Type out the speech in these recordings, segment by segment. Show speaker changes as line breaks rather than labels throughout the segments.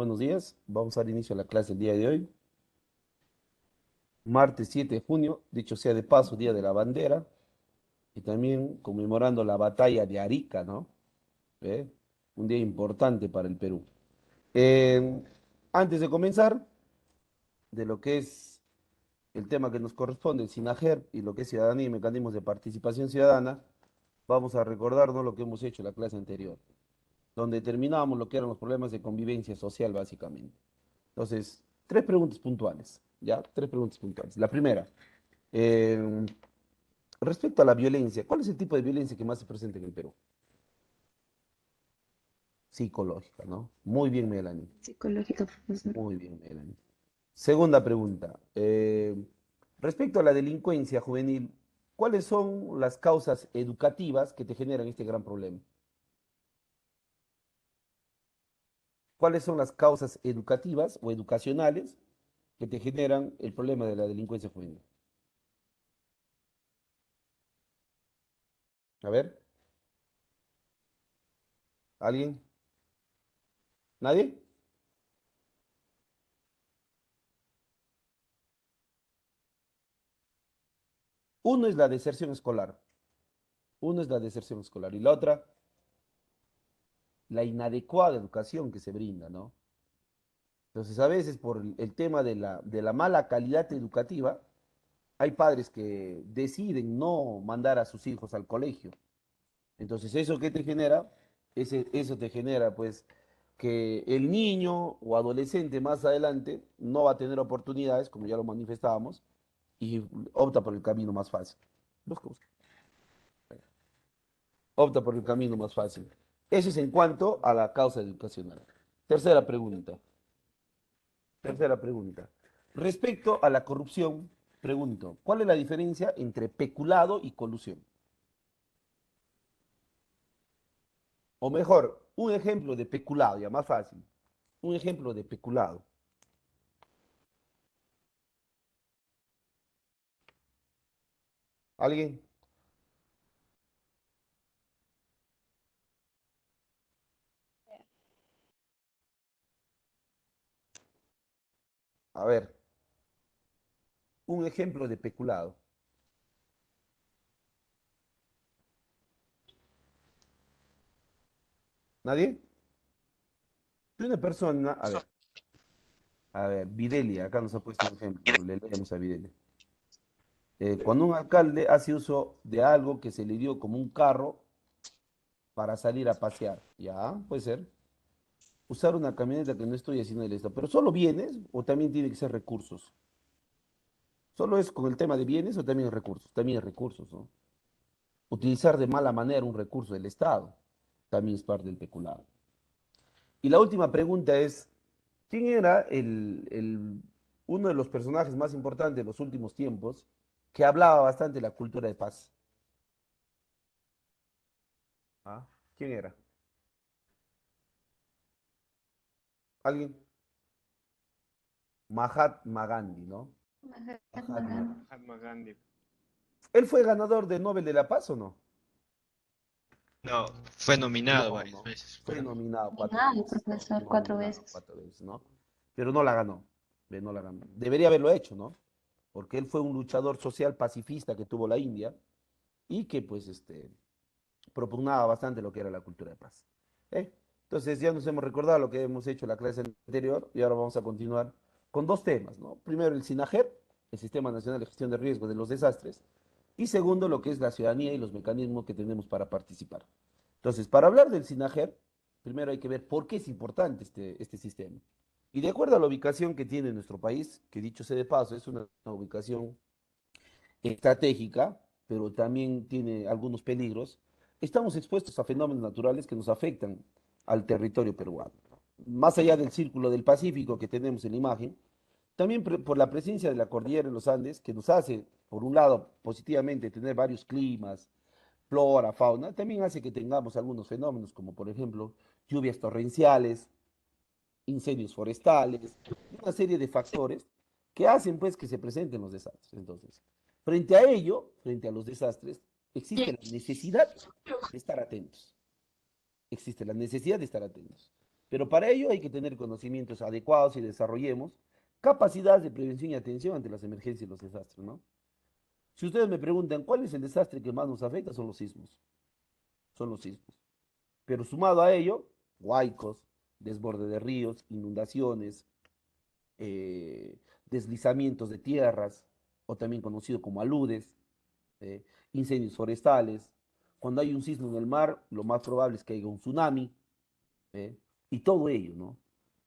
Buenos días, vamos a dar inicio a la clase el día de hoy, martes 7 de junio, dicho sea de paso, Día de la Bandera, y también conmemorando la batalla de Arica, ¿no? ¿Eh? Un día importante para el Perú. Eh, Antes de comenzar, de lo que es el tema que nos corresponde, el SINAGER, y lo que es ciudadanía y mecanismos de participación ciudadana, vamos a recordarnos lo que hemos hecho en la clase anterior, donde terminábamos lo que eran los problemas de convivencia social, básicamente. Entonces, tres preguntas puntuales, ¿ya? Tres preguntas puntuales. La primera, eh, respecto a la violencia, ¿cuál es el tipo de violencia que más se presenta en el Perú? Psicológica, ¿no? Muy bien, Melanie.
Psicológica, profesor.
Muy bien, Melanie. Segunda pregunta, respecto a la delincuencia juvenil, ¿cuáles son las causas educativas que te generan este gran problema? ¿Cuáles son las causas educativas o educacionales que te generan el problema de la delincuencia juvenil? A ver, ¿alguien? ¿Nadie? Uno es la deserción escolar. Uno es la deserción escolar y la otra, la inadecuada educación que se brinda, ¿no? Entonces, a veces por el tema de la mala calidad educativa, hay padres que deciden no mandar a sus hijos al colegio. Entonces, ¿eso qué te genera? Eso te genera, pues, que el niño o adolescente más adelante no va a tener oportunidades, como ya lo manifestábamos, y opta por el camino más fácil. Busca, busca. Opta por el camino más fácil. Eso es en cuanto a la causa educacional. Tercera pregunta. Tercera pregunta. Respecto a la corrupción, pregunto, ¿cuál es la diferencia entre peculado y colusión? O mejor, un ejemplo de peculado, ya más fácil. Un ejemplo de peculado. ¿Alguien? A ver, un ejemplo de peculado. ¿Nadie? Si una persona, a ver, Videlia, acá nos ha puesto un ejemplo, le leemos a Videlia. Cuando un alcalde hace uso de algo que se le dio como un carro para salir a pasear, ya, puede ser. Usar una camioneta que no estoy haciendo el esto, pero solo bienes o también tiene que ser recursos. Solo es con el tema de bienes o también recursos, ¿no? Utilizar de mala manera un recurso del Estado también es parte del peculado. Y la última pregunta es, ¿quién era uno de los personajes más importantes de los últimos tiempos que hablaba bastante de la cultura de paz? ¿Ah? ¿Quién era? ¿Alguien? Mahatma Gandhi, ¿no?
Mahatma
Mahatma.
Gandhi.
Mahatma Gandhi.
¿Él fue ganador del Nobel de la Paz o no?
No, fue nominado
No,
varias
no.
veces,
Fue
pero no.
nominado cuatro
Nada,
veces.
profesor, cuatro
Nominado
veces.
4 veces, ¿no? Pero no la ganó. Ve, no la ganó. Debería haberlo hecho, ¿no? Porque él fue un luchador social pacifista que tuvo la India y que, pues, propugnaba bastante lo que era la cultura de paz. ¿Eh? Entonces, ya nos hemos recordado lo que hemos hecho en la clase anterior y ahora vamos a continuar con dos temas, ¿no? Primero, el SINAGER, el Sistema Nacional de Gestión de Riesgo de los Desastres, y segundo, lo que es la ciudadanía y los mecanismos que tenemos para participar. Entonces, para hablar del SINAGER, primero hay que ver por qué es importante este sistema. Y de acuerdo a la ubicación que tiene nuestro país, que dicho sea de paso, es una ubicación estratégica, pero también tiene algunos peligros, estamos expuestos a fenómenos naturales que nos afectan al territorio peruano. Más allá del círculo del Pacífico que tenemos en la imagen, también por la presencia de la cordillera en los Andes, que nos hace, por un lado, positivamente tener varios climas, flora, fauna, también hace que tengamos algunos fenómenos, como por ejemplo lluvias torrenciales, incendios forestales, una serie de factores que hacen pues que se presenten los desastres. Entonces, frente a ello, frente a los desastres, existe la necesidad de estar atentos. Existe la necesidad de estar atentos. Pero para ello hay que tener conocimientos adecuados y desarrollemos capacidades de prevención y atención ante las emergencias y los desastres, ¿no? Si ustedes me preguntan cuál es el desastre que más nos afecta, son los sismos. Son los sismos. Pero sumado a ello, huaicos, desborde de ríos, inundaciones, eh, deslizamientos de tierras, o también conocido como aludes, eh, incendios forestales. Cuando hay un sismo en el mar, lo más probable es que haya un tsunami, ¿eh? Y todo ello, ¿no?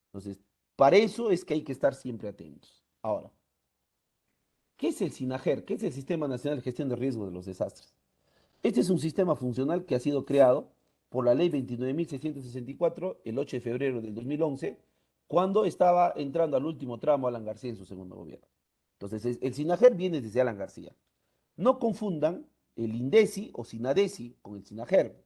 Entonces, para eso es que hay que estar siempre atentos. Ahora, ¿qué es el SINAGER? ¿Qué es el Sistema Nacional de Gestión de Riesgo de los Desastres? Este es un sistema funcional que ha sido creado por la ley 29.664 el 8 de febrero del 2011, cuando estaba entrando al último tramo Alan García en su segundo gobierno. Entonces, el SINAGER viene desde Alan García. No confundan el INDECI o SINADECI con el SINAGER.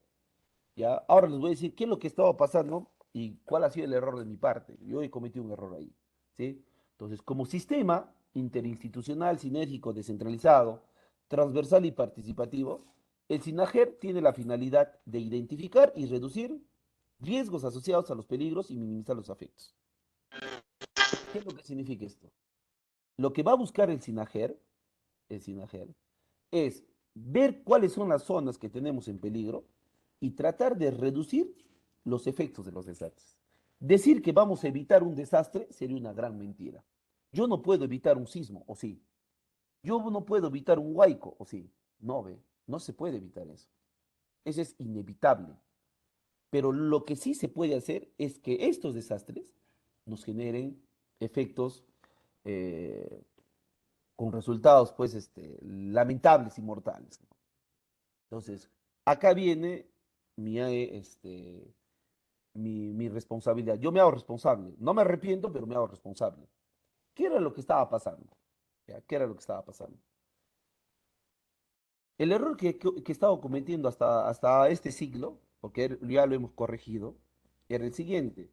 ¿Ya? Ahora les voy a decir qué es lo que estaba pasando y cuál ha sido el error de mi parte. Yo he cometido un error ahí. ¿Sí? Entonces, como sistema interinstitucional, sinérgico, descentralizado, transversal y participativo, el SINAGER tiene la finalidad de identificar y reducir riesgos asociados a los peligros y minimizar los efectos. ¿Qué es lo que significa esto? Lo que va a buscar el SINAGER es ver cuáles son las zonas que tenemos en peligro y tratar de reducir los efectos de los desastres. Decir que vamos a evitar un desastre sería una gran mentira. Yo no puedo evitar un sismo, o sí. Yo no puedo evitar un huaico, o sí. No, ve, no se puede evitar eso. Eso es inevitable. Pero lo que sí se puede hacer es que estos desastres nos generen efectos eh, con resultados, pues, lamentables y mortales. Entonces, acá viene mi responsabilidad. Yo me hago responsable. No me arrepiento, pero me hago responsable. ¿Qué era lo que estaba pasando? ¿Ya? ¿Qué era lo que estaba pasando? El error que estaba cometiendo hasta este siglo, porque ya lo hemos corregido, era el siguiente,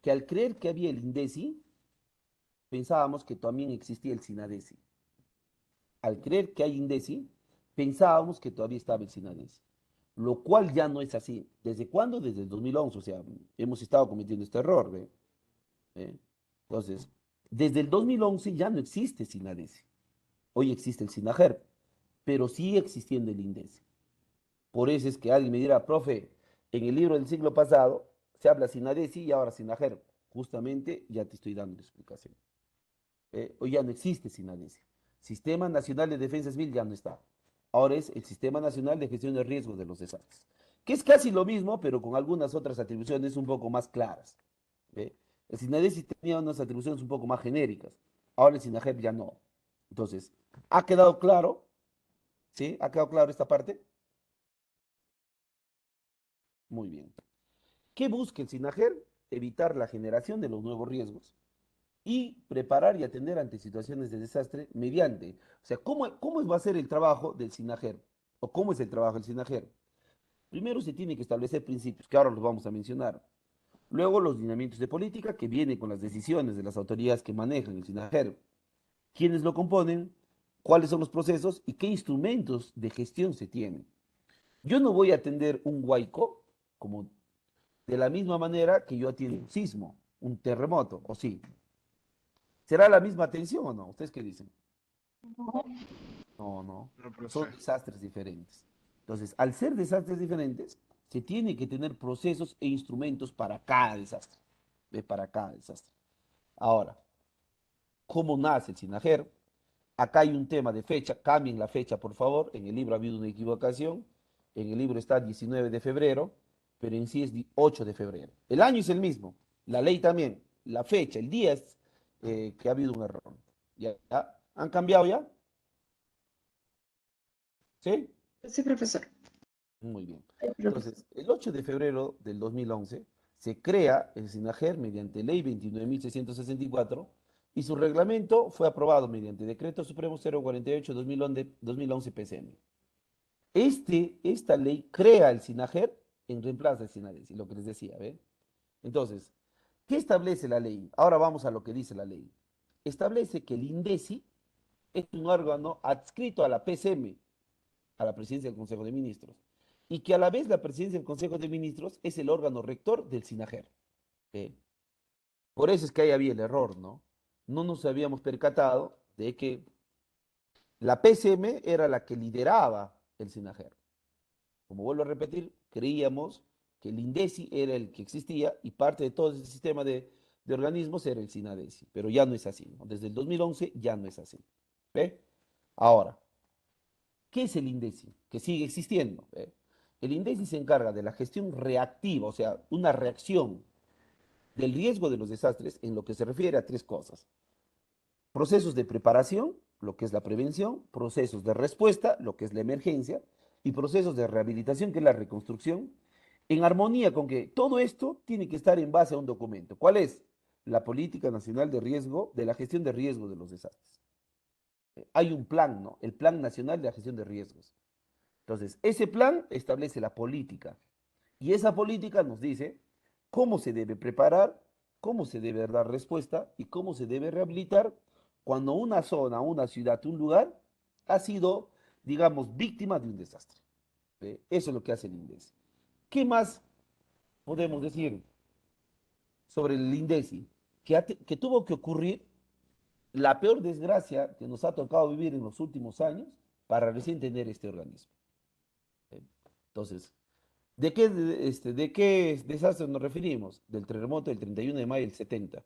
que al creer que había el INDECI, pensábamos que también existía el SINADECI. Al creer que hay INDECI, pensábamos que todavía estaba el SINADECI, lo cual ya no es así. ¿Desde cuándo? Desde el 2011, o sea, hemos estado cometiendo este error, ¿ve? ¿Eh? Entonces, desde el 2011 ya no existe SINADECI. Hoy existe el SINAGER, pero sigue existiendo el INDECI. Por eso es que alguien me dirá, profe, en el libro del siglo pasado se habla SINADECI y ahora SINAGER. Justamente ya te estoy dando la explicación. Hoy ya no existe SINADECI. Sistema Nacional de Defensa Civil ya no está. Ahora es el Sistema Nacional de Gestión de Riesgos de los Desastres, que es casi lo mismo, pero con algunas otras atribuciones un poco más claras. ¿Ve? El SINADECI tenía unas atribuciones un poco más genéricas. Ahora el SINAGEP ya no. Entonces, ¿ha quedado claro? ¿Sí? ¿Ha quedado claro esta parte? Muy bien. ¿Qué busca el SINAGER? Evitar la generación de los nuevos riesgos y preparar y atender ante situaciones de desastre mediante, o sea, ¿cómo va a ser el trabajo del SINAGER? ¿O cómo es el trabajo del SINAGER? Primero se tiene que establecer principios, que ahora los vamos a mencionar. Luego los lineamientos de política, que vienen con las decisiones de las autoridades que manejan el SINAGER. ¿Quiénes lo componen? ¿Cuáles son los procesos? ¿Y qué instrumentos de gestión se tienen? Yo no voy a atender un huaico como de la misma manera que yo atiendo un sismo, un terremoto, ¿o sí? ¿Será la misma atención o no? ¿Ustedes qué dicen? No, no.
No,
Son
profe.
desastres diferentes. Entonces, al ser desastres diferentes, se tiene que tener procesos e instrumentos para cada desastre. Para cada desastre. Ahora, ¿cómo nace el SINAGER? Acá hay un tema de fecha. Cambien la fecha, por favor. En el libro ha habido una equivocación. En el libro está 19 de febrero, pero en sí es 8 de febrero. El año es el mismo. La ley también. La fecha, el día es que ha habido un error. ¿Ya? ¿Ya? ¿Han cambiado ya? ¿Sí?
Sí, profesor.
Muy bien.
Sí, profesor.
Entonces, el 8 de febrero del 2011 se crea el SINAGER mediante ley 29.664 y su reglamento fue aprobado mediante decreto supremo 048-2011 PCM. Esta ley crea el SINAGER en reemplazo del SINADECI, lo que les decía, ¿ve? Entonces, ¿qué establece la ley? Ahora vamos a lo que dice la ley. Establece que el INDECI es un órgano adscrito a la PCM, a la presidencia del Consejo de Ministros, y que a la vez la presidencia del Consejo de Ministros es el órgano rector del SINAGER. ¿ok? Por eso es que ahí había el error, ¿no? No nos habíamos percatado de que la PCM era la que lideraba el SINAGER. Como vuelvo a repetir, creíamos que el INDECI era el que existía y parte de todo ese sistema de organismos era el SINADECI, pero ya no es así, ¿no? Desde el 2011 ya no es así. ¿Ve? Ahora, ¿qué es el INDECI? Que sigue existiendo. ¿Ve? El INDECI se encarga de la gestión reactiva, o sea, una reacción del riesgo de los desastres en lo que se refiere a tres cosas. Procesos de preparación, lo que es la prevención, procesos de respuesta, lo que es la emergencia, y procesos de rehabilitación, que es la reconstrucción, en armonía con que todo esto tiene que estar en base a un documento. ¿Cuál es? La Política Nacional de Riesgo, de la Gestión de Riesgo de los Desastres. Hay un plan, ¿no? El Plan Nacional de la Gestión de Riesgos. Entonces, ese plan establece la política y esa política nos dice cómo se debe preparar, cómo se debe dar respuesta y cómo se debe rehabilitar cuando una zona, una ciudad, un lugar ha sido, digamos, víctima de un desastre. Eso es lo que hace el INDECI. ¿Qué más podemos decir sobre el INDECI? Que tuvo que ocurrir la peor desgracia que nos ha tocado vivir en los últimos años para recién tener este organismo. ¿Eh? Entonces, ¿de qué desastre nos referimos? Del terremoto del 31 de mayo del 70,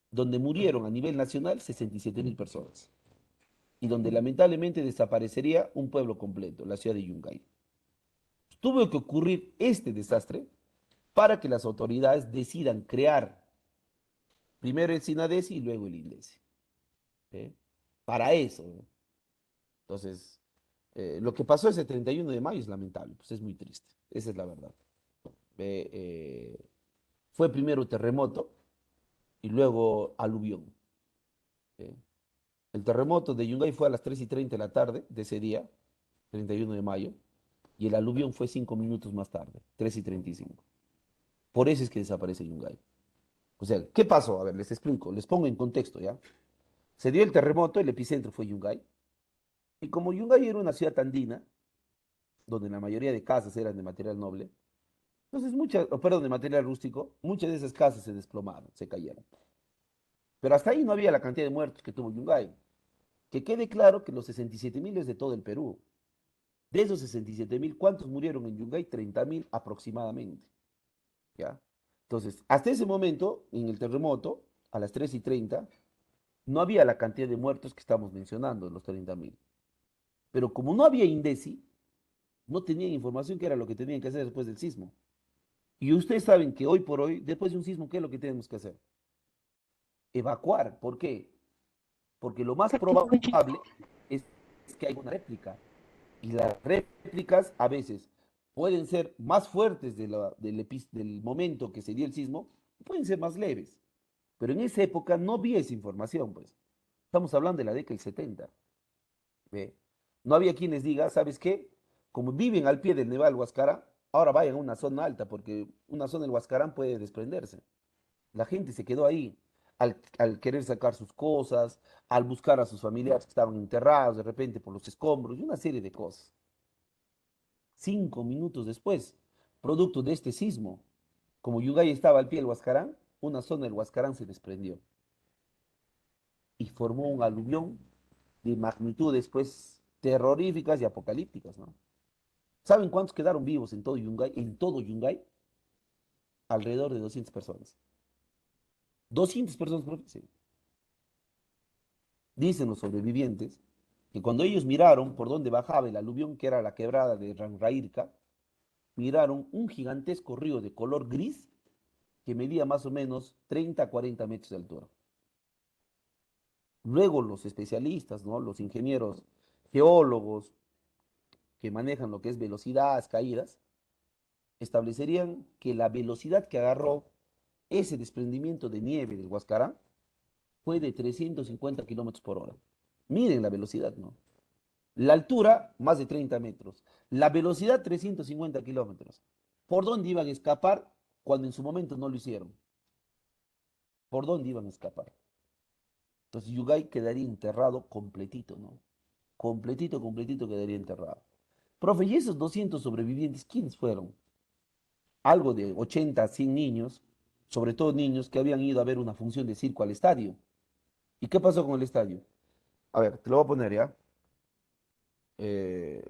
donde murieron a nivel nacional 67.000 personas y donde lamentablemente desaparecería un pueblo completo, la ciudad de Yungay. Tuvo que ocurrir este desastre para que las autoridades decidan crear primero el SINADESI y luego el INDECI. ¿Eh? Para eso. Entonces, lo que pasó ese 31 de mayo es lamentable, pues es muy triste, esa es la verdad. Eh, eh, Fue primero terremoto y luego aluvión. ¿Eh? El terremoto de Yungay fue a las 3:30 de la tarde de ese día, 31 de mayo, y el aluvión fue 5 minutos más tarde, 3:35. Por eso es que desaparece Yungay. O sea, ¿qué pasó? A ver, les explico, les pongo en contexto, ¿ya? Se dio el terremoto, el epicentro fue Yungay, y como Yungay era una ciudad andina, donde la mayoría de casas eran de material noble, entonces perdón, de material rústico, muchas de esas casas se desplomaron, se cayeron. Pero hasta ahí no había la cantidad de muertos que tuvo Yungay. Que quede claro que los 67.000 es de todo el Perú. De esos 67.000, ¿cuántos murieron en Yungay? 30.000 aproximadamente. ¿Ya? Entonces, hasta ese momento, en el terremoto, a las 3:30, no había la cantidad de muertos que estamos mencionando, los 30.000. Pero como no había INDECI, no tenían información que era lo que tenían que hacer después del sismo. Y ustedes saben que hoy por hoy, después de un sismo, ¿qué es lo que tenemos que hacer? Evacuar. ¿Por qué? Porque lo más probable es que haya una réplica. Y las réplicas a veces pueden ser más fuertes del momento que se dio el sismo, pueden ser más leves. Pero en esa época no había esa información, pues. Estamos hablando de la década del 70. ¿Ve? No había quien les diga, ¿sabes qué? Como viven al pie del Neval Huascarán, ahora vayan a una zona alta, porque una zona del Huascarán puede desprenderse. La gente se quedó ahí al querer sacar sus cosas, al buscar a sus familiares que estaban enterrados de repente por los escombros y una serie de cosas. 5 minutos después, producto de este sismo, como Yungay estaba al pie del Huascarán, una zona del Huascarán se desprendió y formó un aluvión de magnitudes pues terroríficas y apocalípticas, ¿no? ¿Saben cuántos quedaron vivos en todo Yungay? En todo Yungay, alrededor de 200 personas. 200 personas, profe, sí. Dicen los sobrevivientes que cuando ellos miraron por donde bajaba el aluvión, que era la quebrada de Ranrairca, miraron un gigantesco río de color gris que medía más o menos 30 a 40 metros de altura. Luego los especialistas, ¿no? Los ingenieros geólogos que manejan lo que es velocidades, caídas, establecerían que la velocidad que agarró ese desprendimiento de nieve del Huascarán fue de 350 kilómetros por hora. Miren la velocidad, ¿no? La altura, más de 30 metros. La velocidad, 350 kilómetros. ¿Por dónde iban a escapar cuando en su momento no lo hicieron? ¿Por dónde iban a escapar? Entonces Yungay quedaría enterrado completito, ¿no? Completito, completito quedaría enterrado. Profe, ¿y esos 200 sobrevivientes quiénes fueron? Algo de 80 a 100 niños sobre todo niños que habían ido a ver una función de circo al estadio. ¿Y qué pasó con el estadio? A ver, te lo voy a poner ya. Eh,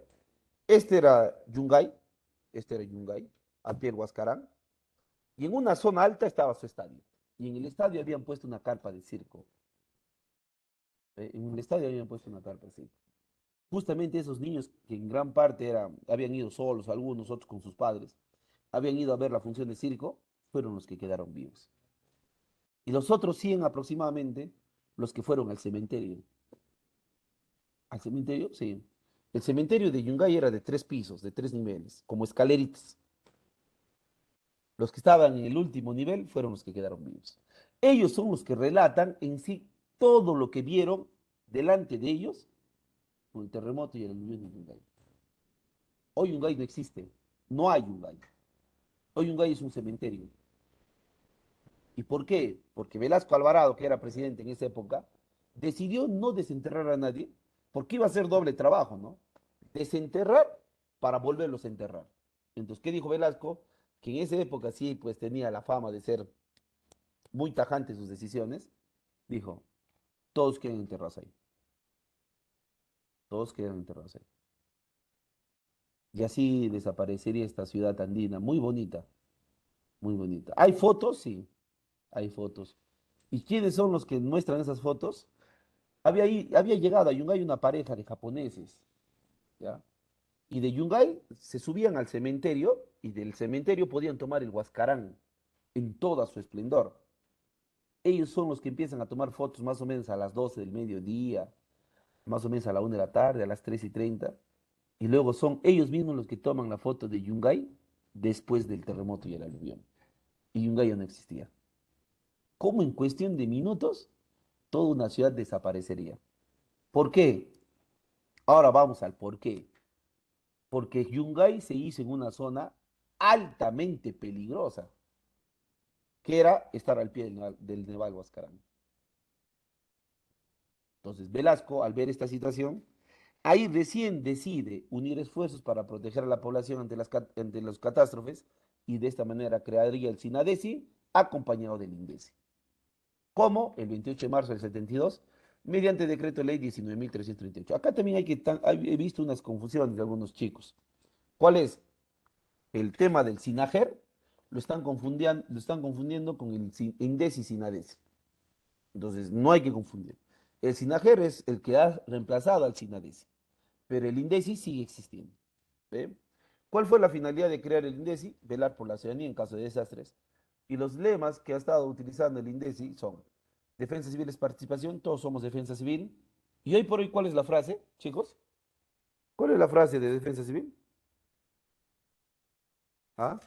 este era Yungay, este era Yungay, al pie del Huascarán, y en una zona alta estaba su estadio. Y en el estadio habían puesto una carpa de circo. En el estadio habían puesto una carpa de circo. Justamente esos niños, que en gran parte habían ido solos, algunos otros con sus padres, habían ido a ver la función de circo, fueron los que quedaron vivos. Y los otros 100 aproximadamente, los que fueron al cementerio. ¿Al cementerio? Sí. El cementerio de Yungay era de 3 pisos, de 3 niveles, como escaleritas. Los que estaban en el último nivel fueron los que quedaron vivos. Ellos son los que relatan en sí todo lo que vieron delante de ellos con el terremoto y el aluvión de Yungay. Hoy Yungay no existe, no hay Yungay. Hoy Yungay es un cementerio. ¿Y por qué? Porque Velasco Alvarado, que era presidente en esa época, decidió no desenterrar a nadie, porque iba a ser doble trabajo, ¿no? Desenterrar para volverlos a enterrar. Entonces, ¿qué dijo Velasco? Que en esa época sí, pues tenía la fama de ser muy tajante en sus decisiones. Dijo, todos quieren enterrarse ahí. Todos quieren enterrarse ahí. Y así desaparecería esta ciudad andina, muy bonita, muy bonita. ¿Hay fotos? Sí, hay fotos. ¿Y quiénes son los que muestran esas fotos? Había llegado a Yungay una pareja de japoneses, ¿ya? Y de Yungay se subían al cementerio y del cementerio podían tomar el Huascarán en toda su esplendor. Ellos son los que empiezan a tomar fotos más o menos a las 12 del mediodía, más o menos a la 1 de la tarde, a las 3:30. Y luego son ellos mismos los que toman la foto de Yungay después del terremoto y el aluvión. Y Yungay ya no existía. ¿Cómo en cuestión de minutos toda una ciudad desaparecería? ¿Por qué? Ahora vamos al por qué. Porque Yungay se hizo en una zona altamente peligrosa, que era estar al pie del Neval Huascarán. Entonces Velasco, al ver esta situación, ahí recién decide unir esfuerzos para proteger a la población ante las catástrofes y de esta manera crearía el SINADESI acompañado del INDECI. Como el 28 de marzo del 72, mediante decreto de ley 19.338. Acá también he visto unas confusiones de algunos chicos. ¿Cuál es? El tema del SINAGER lo están confundiendo con el INDECI y SINADESI. Entonces, no hay que confundir. El SINAGER es el que ha reemplazado al SINADESI, pero el INDECI sigue existiendo. ¿Ve? ¿Cuál fue la finalidad de crear el INDECI? Velar por la ciudadanía en caso de desastres. Y los lemas que ha estado utilizando el INDECI son: defensa civil es participación, todos somos defensa civil. Y hoy por hoy, ¿cuál es la frase, chicos? ¿Cuál es la frase de defensa civil? ¿Ah?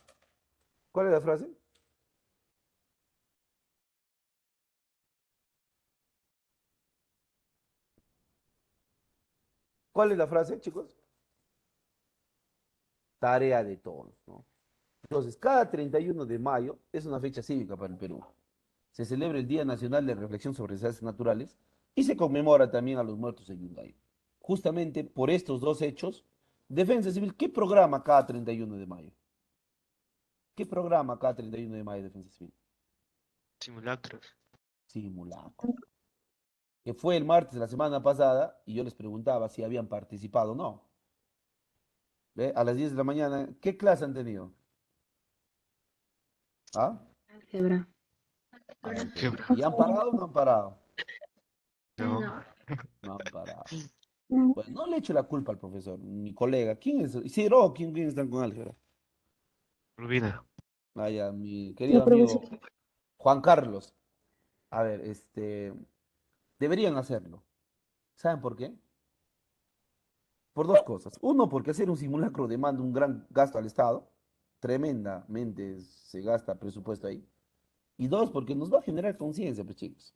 ¿Cuál es la frase? ¿Cuál es la frase, chicos? Tarea de todos, ¿no? Entonces, cada 31 de mayo es una fecha cívica para el Perú. Se celebra el Día Nacional de Reflexión sobre Desastres Naturales y se conmemora también a los muertos en Yungay. Justamente por estos dos hechos, Defensa Civil, ¿qué programa cada 31 de mayo? ¿Qué programa cada 31 de mayo Defensa Civil?
Simulacros.
Simulacro. Que fue el martes de la semana pasada y yo les preguntaba si habían participado o no. ¿Ve? A las 10 de la mañana, ¿qué clase han tenido? ¿Ah?
Álgebra.
Álgebra.
Álgebra.
¿Y han parado o no han parado?
No.
No.
No han parado.
No.
Pues no le echo la culpa al profesor, mi colega. ¿Quién es? Isidro, ¿quién están con álgebra?
Urbina.
Vaya, mi
La
querido amigo
profesora.
Juan Carlos. A ver, deberían hacerlo. ¿Saben por qué? Por dos cosas. Uno, porque hacer un simulacro demanda un gran gasto al Estado. Tremendamente se gasta presupuesto ahí. Y dos, porque nos va a generar conciencia, pues chicos.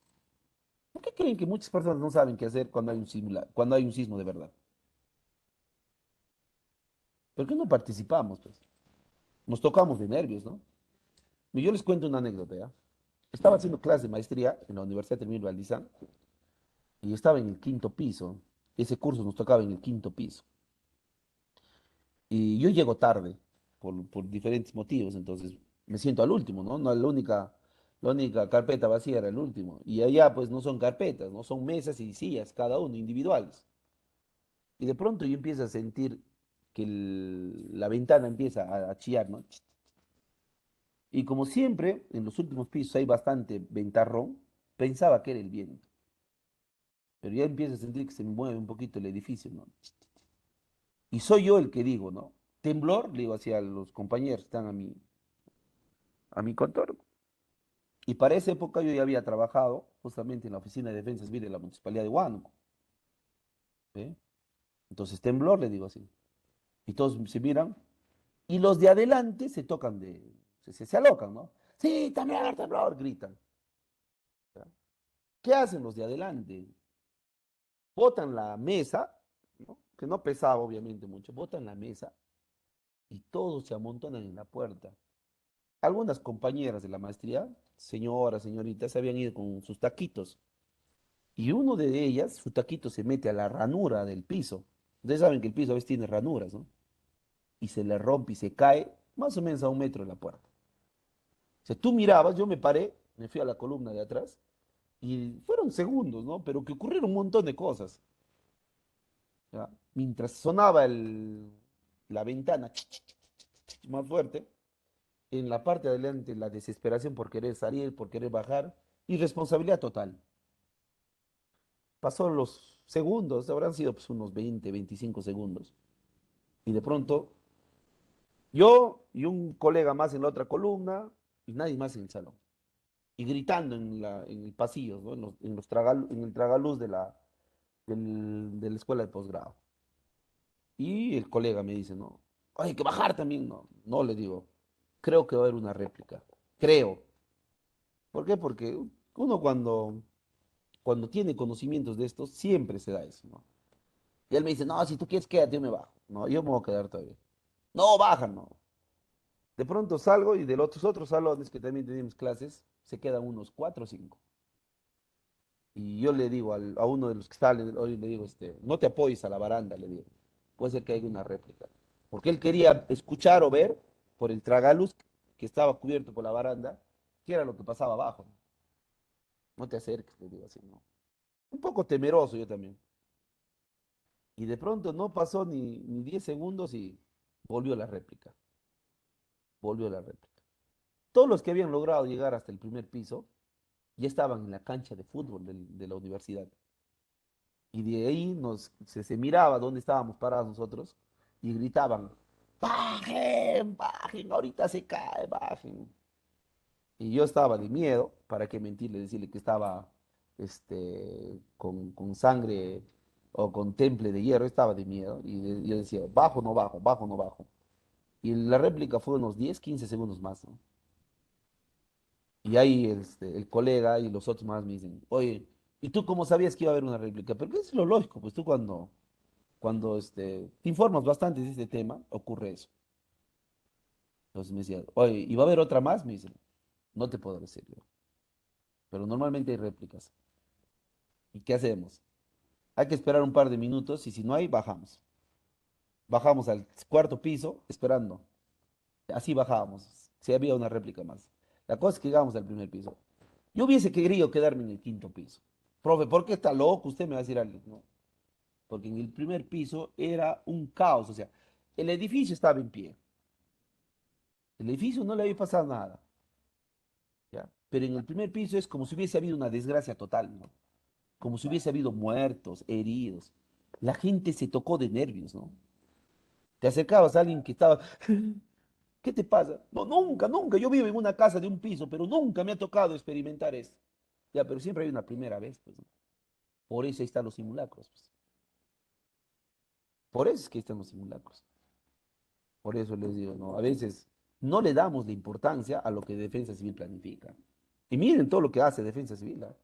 ¿Por qué creen que muchas personas no saben qué hacer cuando hay un sismo de verdad? ¿Por qué no participamos, pues? Nos tocamos de nervios, ¿no? Y yo les cuento una anécdota, ¿ya? Estaba haciendo clase de maestría en la Universidad Terminal Valdizán y estaba en el quinto piso. Ese curso nos tocaba en el quinto piso. Y yo llego tarde por diferentes motivos, entonces me siento al último, ¿no? No es la única. La única carpeta vacía era el último. Y allá pues no son carpetas, no son mesas y sillas, cada uno individuales. Y de pronto yo empiezo a sentir que la ventana empieza a chillar, ¿no? Y como siempre, en los últimos pisos hay bastante ventarrón, pensaba que era el viento. Pero ya empiezo a sentir que se mueve un poquito el edificio, ¿no? Y soy yo el que digo, ¿no? Temblor, le digo hacia los compañeros que están a mi contorno. Y para esa época yo ya había trabajado justamente en la Oficina de Defensa Civil de la Municipalidad de Huánuco. ¿Ve? Entonces, temblor, le digo así. Y todos se miran. Y los de adelante se tocan se alocan, ¿no? Sí, temblor, temblor, gritan. ¿Ya? ¿Qué hacen los de adelante? Botan la mesa, ¿no? Que no pesaba obviamente mucho, botan la mesa y todos se amontonan en la puerta. Algunas compañeras de la maestría, señoras, señoritas, se habían ido con sus taquitos. Y uno de ellas, su taquito se mete a la ranura del piso. Ustedes saben que el piso a veces tiene ranuras, ¿no? Y se le rompe y se cae más o menos a 1 metro de la puerta. O sea, tú mirabas, yo me paré, me fui a la columna de atrás y fueron segundos, ¿no? Pero que ocurrieron un montón de cosas. ¿Ya? Mientras sonaba la ventana más fuerte, en la parte de adelante la desesperación por querer salir, por querer bajar, irresponsabilidad total. Pasó los segundos, habrán sido pues, unos 20, 25 segundos. Y de pronto, yo y un colega más en la otra columna y nadie más en el salón. Y gritando en el pasillo, ¿no? En el tragaluz de la escuela de posgrado. Y el colega me dice, no, hay que bajar también. No, no le digo, creo que va a haber una réplica. Creo. ¿Por qué? Porque uno cuando tiene conocimientos de esto, siempre se da eso, ¿no? Y él me dice, no, si tú quieres, quédate, yo me bajo. No, yo me voy a quedar todavía. No, baja, no. De pronto salgo y de los otros salones que también teníamos clases, se quedan unos 4 o 5. Y yo le digo a uno de los que salen, hoy le digo, no te apoyes a la baranda, le digo. Puede ser que haya una réplica. Porque él quería escuchar o ver por el tragaluz que estaba cubierto por la baranda, qué era lo que pasaba abajo. No te acerques, le digo así, ¿no? Un poco temeroso yo también. Y de pronto no pasó ni 10 segundos y volvió la réplica. Volvió la réplica. Todos los que habían logrado llegar hasta el primer piso ya estaban en la cancha de fútbol de la universidad. Y de ahí se miraba dónde estábamos parados nosotros y gritaban, bajen, bajen, ahorita se cae, bajen. Y yo estaba de miedo, ¿para qué mentirle, decirle que estaba con sangre o con temple de hierro? Estaba de miedo. Y yo decía, bajo, no bajo, bajo, no bajo. Y la réplica fue unos 10 15 segundos más, ¿no? Y ahí el colega y los otros más me dicen, oye, ¿y tú cómo sabías que iba a haber una réplica? Pero es lo lógico, pues tú cuando te informas bastante de este tema, ocurre eso. Entonces me decía, oye, ¿y va a haber otra más? Me dicen, no te puedo decir yo, pero normalmente hay réplicas. ¿Y qué hacemos? Hay que esperar un par de minutos y si no hay, bajamos. Bajamos al cuarto piso esperando. Así bajábamos, si había una réplica más. La cosa es que llegamos al primer piso. Yo hubiese querido quedarme en el quinto piso. Profe, ¿por qué está loco? Usted me va a decir algo, ¿no? Porque en el primer piso era un caos, o sea, el edificio estaba en pie. El edificio no le había pasado nada, ¿ya? Pero en el primer piso es como si hubiese habido una desgracia total, ¿no? Como si hubiese habido muertos, heridos. La gente se tocó de nervios, ¿no? Te acercabas a alguien que estaba, ¿qué te pasa? No, nunca, nunca. Yo vivo en una casa de un piso, pero nunca me ha tocado experimentar esto. Ya, pero siempre hay una primera vez, pues, ¿no? Por eso ahí están los simulacros, pues. Por eso es que ahí están los simulacros. Por eso les digo, ¿no? A veces no le damos la importancia a lo que Defensa Civil planifica. Y miren todo lo que hace Defensa Civil, ¿ah?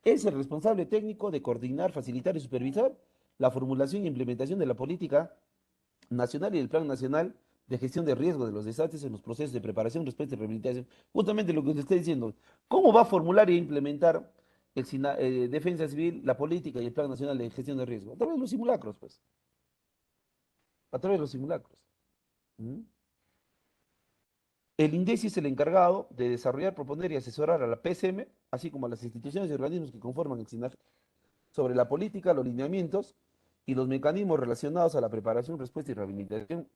Es el responsable técnico de coordinar, facilitar y supervisar la formulación e implementación de la política nacional y el Plan Nacional de Gestión de Riesgo de los Desastres en los procesos de preparación, respuesta y rehabilitación. Justamente lo que usted está diciendo. ¿Cómo va a formular e implementar Defensa Civil la política y el Plan Nacional de Gestión de Riesgo? A través de los simulacros, pues. A través de los simulacros. ¿Mm? El INDECI es el encargado de desarrollar, proponer y asesorar a la PCM, así como a las instituciones y organismos que conforman el SINAG, sobre la política, los lineamientos y los mecanismos relacionados a la preparación, respuesta y rehabilitación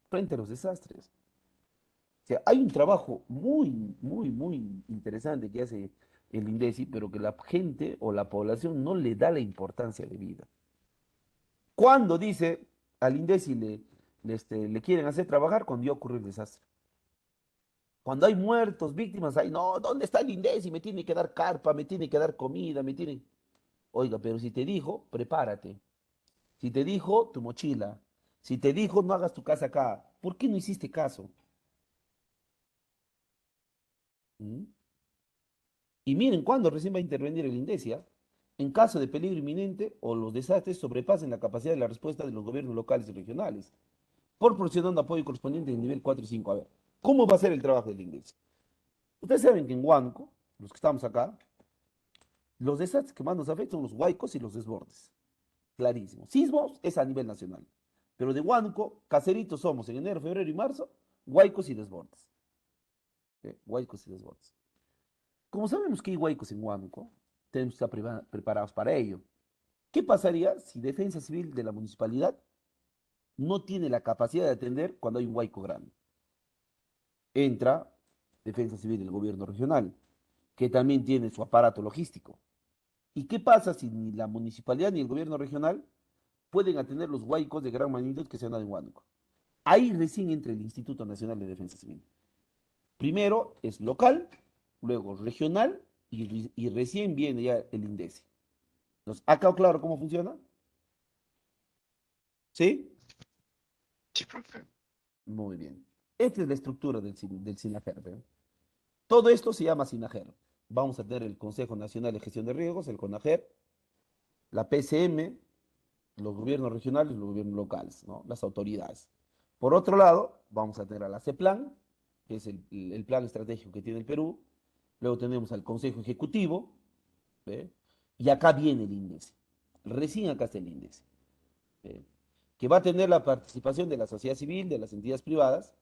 frente a los desastres. O sea, hay un trabajo muy interesante que hace el INDECI, pero que la gente o la población no le da la importancia de vida. Cuando dice al INDECI le quieren hacer trabajar cuando ya ocurre el desastre. Cuando hay muertos, víctimas, hay, no, ¿dónde está el INDECI? Me tiene que dar carpa, me tiene que dar comida, me tiene... Oiga, pero si te dijo, prepárate. Si te dijo, tu mochila. Si te dijo, no hagas tu casa acá. ¿Por qué no hiciste caso? ¿Mm? Y miren cuándo recién va a intervenir el INDECIA. En caso de peligro inminente o los desastres sobrepasen la capacidad de la respuesta de los gobiernos locales y regionales, proporcionando apoyo correspondiente en nivel 4 y 5. A ver, ¿cómo va a ser el trabajo del INDECIA? Ustedes saben que en Huánuco, los que estamos acá, los desastres que más nos afectan son los huaicos y los desbordes. Clarísimo. Sismos es a nivel nacional. Pero de Huánuco, caseritos somos en enero, febrero y marzo, huaicos y desbordes. Huaicos y desbordes. Como sabemos que hay huaicos en Huánuco, tenemos que estar preparados para ello. ¿Qué pasaría si Defensa Civil de la municipalidad no tiene la capacidad de atender cuando hay un huaico grande? Entra Defensa Civil del gobierno regional, que también tiene su aparato logístico. ¿Y qué pasa si ni la municipalidad ni el gobierno regional pueden atender los huaicos de gran magnitud que se han dado en Huánuco? Ahí recién entra el Instituto Nacional de Defensa Civil. Primero es local, luego regional y recién viene ya el INDECI. Entonces, ¿ha quedado claro cómo funciona? ¿Sí?
Sí, profe.
Muy bien. Esta es la estructura del SINAGER. ¿Ve? Todo esto se llama SINAGER. Vamos a tener el Consejo Nacional de Gestión de Riesgos, el CONAGER, la PCM, los gobiernos regionales y los gobiernos locales, ¿no? Las autoridades. Por otro lado, vamos a tener a la CEPLAN, que es el plan estratégico que tiene el Perú. Luego tenemos al Consejo Ejecutivo, ¿ve? Y acá viene el índice. Recién acá está el índice, ¿ve? Que va a tener la participación de la sociedad civil, de las entidades privadas,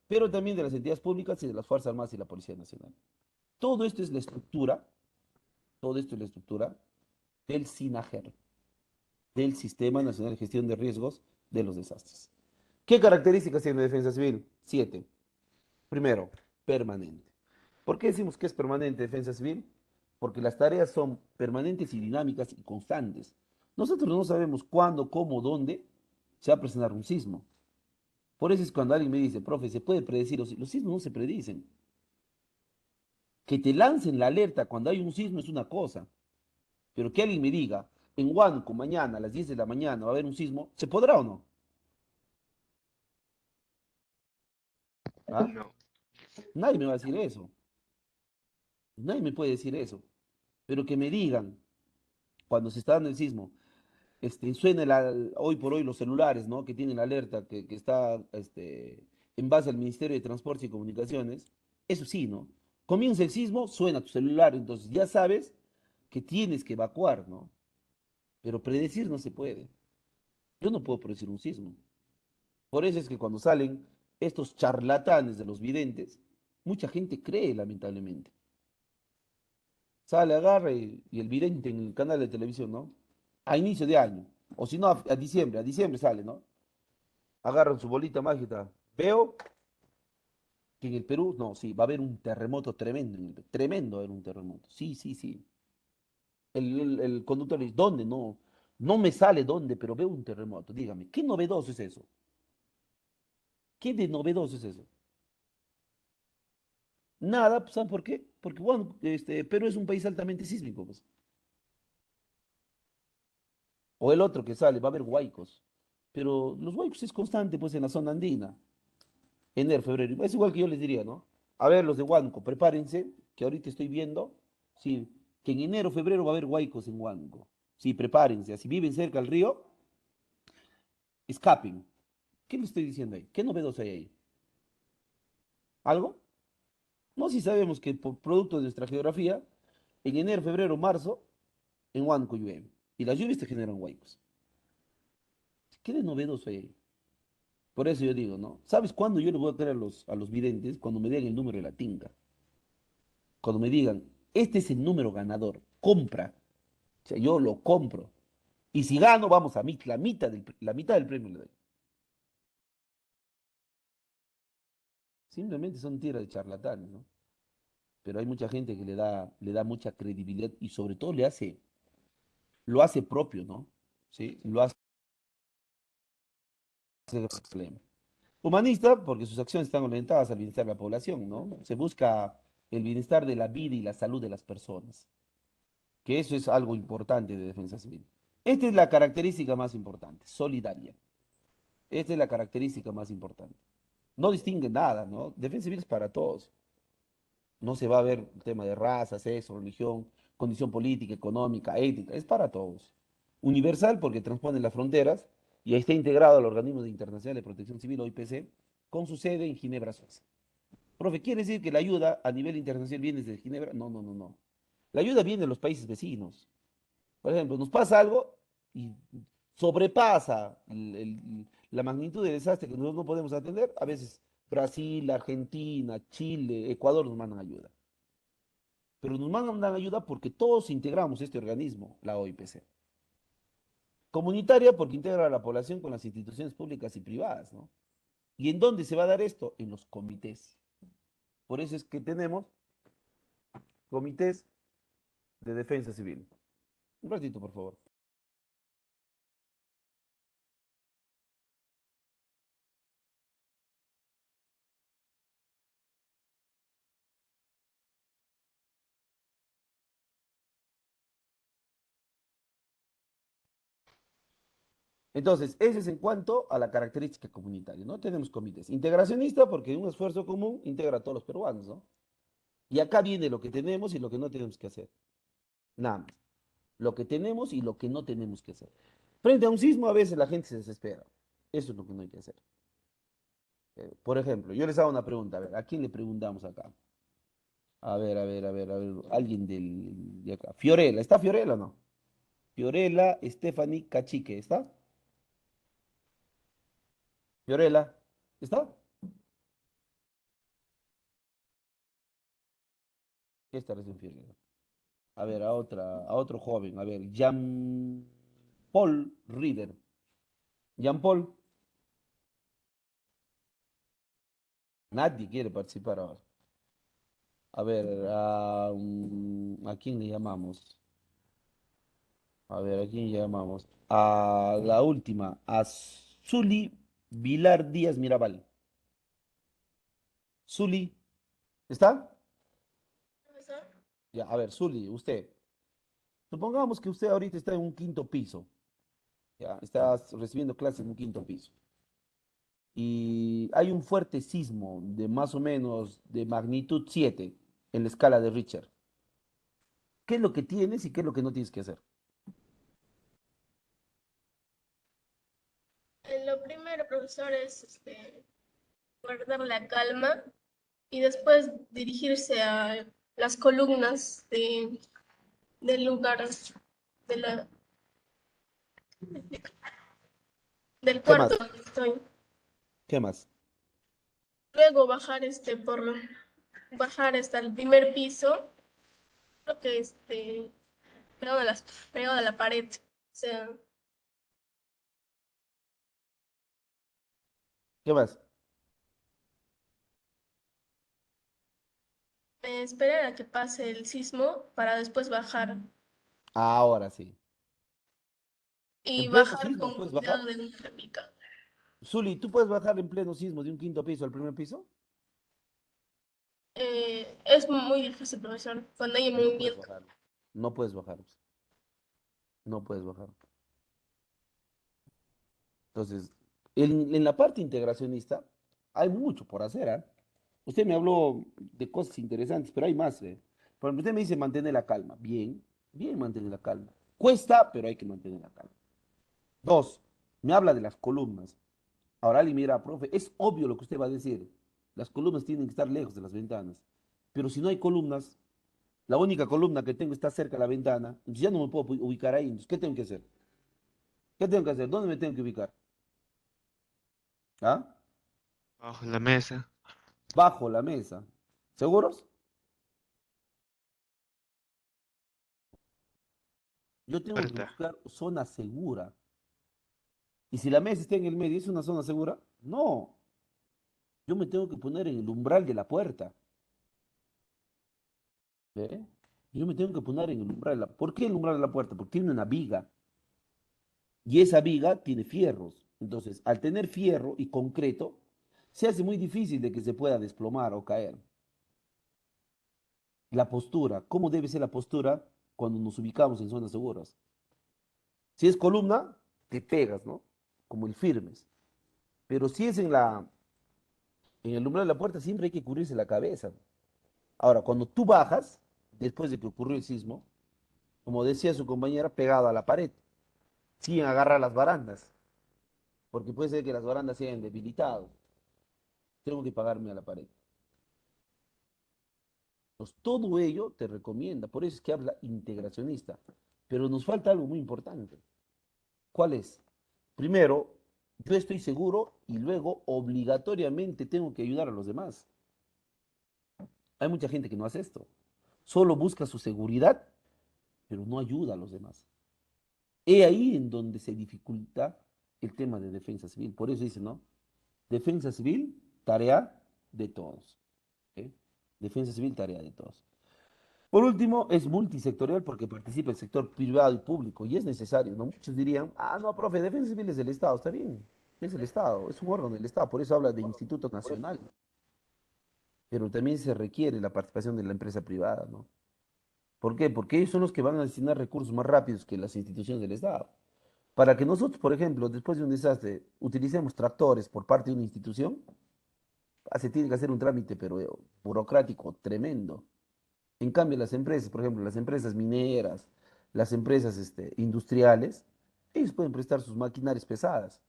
pero también de las entidades públicas y de las Fuerzas Armadas y la Policía Nacional. Todo esto es la estructura, todo esto es la estructura del SINAGER, del Sistema Nacional de Gestión de Riesgos de los Desastres. ¿Qué características tiene Defensa Civil? 7. Primero, permanente. ¿Por qué decimos que es permanente Defensa Civil? Porque las tareas son permanentes y dinámicas y constantes. Nosotros no sabemos cuándo, cómo, dónde se va a presentar un sismo. Por eso es cuando alguien me dice, profe, ¿se puede predecir? Los sismos no se predicen. Que te lancen la alerta cuando hay un sismo es una cosa, pero que alguien me diga, en Huánuco, mañana a las 10 de la mañana va a haber un sismo, ¿se podrá o no? ¿Ah?
No.
Nadie me va a decir eso. Nadie me puede decir eso. Pero que me digan, cuando se está dando el sismo, suena hoy por hoy los celulares, ¿no? Que tienen alerta, que está en base al Ministerio de Transporte y Comunicaciones. Eso sí, ¿no? Comienza el sismo, suena tu celular, entonces ya sabes que tienes que evacuar, ¿no? Pero predecir no se puede. Yo no puedo predecir un sismo. Por eso es que cuando salen estos charlatanes de los videntes, mucha gente cree, lamentablemente. Sale, agarra y el vidente en el canal de televisión, ¿no? A inicio de año, o si no, a diciembre sale, ¿no? Agarran su bolita mágica. Veo que en el Perú, no, sí, va a haber un terremoto tremendo, tremendo va a haber un terremoto. Sí, sí, sí. El conductor le dice, ¿dónde? No, no me sale dónde, pero veo un terremoto. Dígame, ¿qué novedoso es eso? ¿Qué de novedoso es eso? Nada, pues, ¿saben por qué? Porque, bueno, Perú es un país altamente sísmico, pues. O el otro que sale, va a haber huaicos. Pero los huaicos es constante, pues, en la zona andina. Enero, febrero. Es igual que yo les diría, ¿no? A ver, los de Huánuco, prepárense, que ahorita estoy viendo, sí, que en enero, febrero va a haber huaicos en Huánuco. Sí, prepárense. Si viven cerca del río, escapen. ¿Qué le estoy diciendo ahí? ¿Qué novedoso hay ahí? ¿Algo? No, si sabemos que por producto de nuestra geografía, en enero, febrero, marzo, en Huánuco llueve. Y las lluvias te generan huaicos. ¿Qué de novedoso hay ahí? Por eso yo digo, ¿no? ¿Sabes cuándo yo le voy a creer a los videntes? Cuando me den el número de la tinga. Cuando me digan, este es el número ganador, compra. O sea, yo lo compro. Y si gano, vamos a mí, la mitad del premio le doy. Simplemente son tiras de charlatanes, ¿no? Pero hay mucha gente que le da mucha credibilidad y sobre todo lo hace propio, ¿no? ¿Sí? Lo hace problema. Humanista, porque sus acciones están orientadas al bienestar de la población, ¿no? Se busca el bienestar de la vida y la salud de las personas, que eso es algo importante de defensa civil. Esta es la característica más importante, solidaria. Esta es la característica más importante. No distingue nada, ¿no? Defensa civil es para todos. No se va a ver el tema de raza, sexo, religión, condición política, económica, ética, es para todos. Universal porque transpone las fronteras y está integrado al Organismo Internacional de Protección Civil, OIPC, con su sede en Ginebra, Suecia. Profe, ¿quiere decir que la ayuda a nivel internacional viene desde Ginebra? No, no, no, no. La ayuda viene de los países vecinos. Por ejemplo, nos pasa algo y sobrepasa la magnitud del desastre que nosotros no podemos atender. A veces Brasil, Argentina, Chile, Ecuador nos mandan ayuda. Pero nos mandan ayuda porque todos integramos este organismo, la OIPC. Comunitaria porque integra a la población con las instituciones públicas y privadas, ¿no? ¿Y en dónde se va a dar esto? En los comités. Por eso es que tenemos comités de defensa civil. Un ratito, por favor. Entonces, ese es en cuanto a la característica comunitaria, ¿no? Tenemos comités. Integracionista porque un esfuerzo común integra a todos los peruanos, ¿no? Y acá viene lo que tenemos y lo que no tenemos que hacer. Nada más. Lo que tenemos y lo que no tenemos que hacer. Frente a un sismo, a veces la gente se desespera. Eso es lo que no hay que hacer. Por ejemplo, yo les hago una pregunta. A ver, ¿a quién le preguntamos acá? A ver, a ver, a ver, a ver. Alguien de acá. Fiorella. ¿Está Fiorella o no? Fiorella, Stephanie Cachique. ¿Está? Fiorella. ¿Está? Esta recién Fiorella. A ver, a otro joven. A ver, Jean Paul Rieder. Jean Paul. Nadie quiere participar ahora. A ver, ¿a quién le llamamos? A ver, ¿a quién llamamos? A la última, a Zuli Vilar Díaz Mirabal. Zuli, ¿está? Ya, a ver, Zuli, usted. Supongamos que usted ahorita está en un quinto piso. Ya, está recibiendo clases en un quinto piso. Y hay un fuerte sismo de más o menos de magnitud 7 en la escala de Richter. ¿Qué es lo que tienes y qué es lo que no tienes que hacer?
Lo primero, profesor, es guardar la calma y después dirigirse a las columnas del lugar, de del
¿Qué
cuarto
más?
donde estoy.
¿Qué más?
Luego bajar bajar hasta el primer piso, creo que pegado a la pared. O sea,
¿Qué más?
esperar a que pase el sismo para después bajar.
Ahora sí.
Y
¿En pleno
bajar
sismo
con
puedes bajar?
cuidado de una réplica.
Zuli, ¿tú puedes bajar en pleno sismo de un quinto piso al primer piso?
Es muy difícil, profesor, cuando hay
No puedes
movimiento.
bajar. No puedes bajar. No puedes bajar. Entonces, en la parte integracionista hay mucho por hacer, ¿ah? Usted me habló de cosas interesantes, pero hay más, ¿eh? Por ejemplo, usted me dice mantener la calma. Bien, bien mantener la calma. Cuesta, pero hay que mantener la calma. Dos, me habla de las columnas. Ahora alguien me dirá, profe, es obvio lo que usted va a decir. Las columnas tienen que estar lejos de las ventanas. Pero si no hay columnas, la única columna que tengo está cerca de la ventana, entonces ya no me puedo ubicar ahí. Entonces, ¿qué tengo que hacer? ¿Qué tengo que hacer? ¿Dónde me tengo que ubicar? ¿Ah?
Bajo la mesa.
bajo la mesa. ¿Seguros? Yo tengo que
Puerta.
buscar zona segura. Y si la mesa está en el medio, ¿es una zona segura? No. Yo me tengo que poner en el umbral de la puerta. ¿Ve? Yo me tengo que poner en el umbral de la... ¿Por qué el umbral de la puerta? Porque tiene una viga. Y esa viga tiene fierros. Entonces, al tener fierro y concreto, se hace muy difícil de que se pueda desplomar o caer. La postura, ¿cómo debe ser la postura cuando nos ubicamos en zonas seguras? Si es columna, te pegas, ¿no? Como el firmes. Pero si es en el umbral de la puerta, siempre hay que cubrirse la cabeza. Ahora, cuando tú bajas, después de que ocurrió el sismo, como decía su compañera, pegado a la pared, sin agarrar las barandas, porque puede ser que las barandas se hayan debilitado. Tengo que pagarme a la pared. Pues todo ello te recomienda, por eso es que habla integracionista. Pero nos falta algo muy importante. ¿Cuál es? Primero, yo estoy seguro y luego obligatoriamente tengo que ayudar a los demás. Hay mucha gente que no hace esto. Solo busca su seguridad, pero no ayuda a los demás. He ahí en donde se dificulta el tema de defensa civil. Por eso dice, ¿no? Defensa civil, tarea de todos. ¿Ok? Defensa civil, tarea de todos. Por último, es multisectorial porque participa el sector privado y público y es necesario, ¿no? Muchos dirían, ah, no, profe, defensa civil es del Estado, está bien, es el Estado, es un órgano del Estado, por eso habla de Instituto Nacional, pero también se requiere la participación de la empresa privada, ¿no? ¿Por qué? Porque ellos son los que van a destinar recursos más rápidos que las instituciones del Estado. Para que nosotros, por ejemplo, después de un desastre, utilicemos tractores por parte de una institución, se tiene que hacer un trámite, pero burocrático tremendo. En cambio, las empresas, por ejemplo, las empresas mineras, las empresas industriales, ellos pueden prestar sus maquinarias pesadas.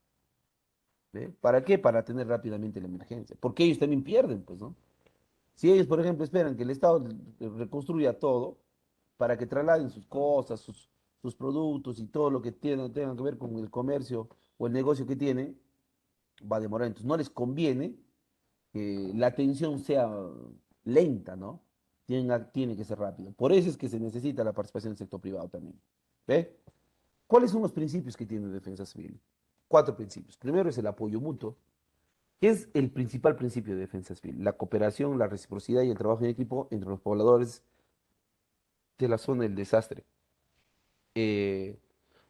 ¿Ve? ¿Para qué? Para atender rápidamente la emergencia. Porque ellos también pierden, pues, ¿no? Si ellos, por ejemplo, esperan que el Estado reconstruya todo para que trasladen sus cosas, sus productos y todo lo que tenga que ver con el comercio o el negocio que tienen, va a demorar. Entonces, no les conviene que la atención sea lenta, ¿no? Tiene que ser rápido. Por eso es que se necesita la participación del sector privado también. ¿Ve? ¿Cuáles son los principios que tiene Defensa Civil? Cuatro principios. Primero es el apoyo mutuo, que es el principal principio de Defensa Civil. La cooperación, la reciprocidad y el trabajo en equipo entre los pobladores de la zona del desastre. Eh,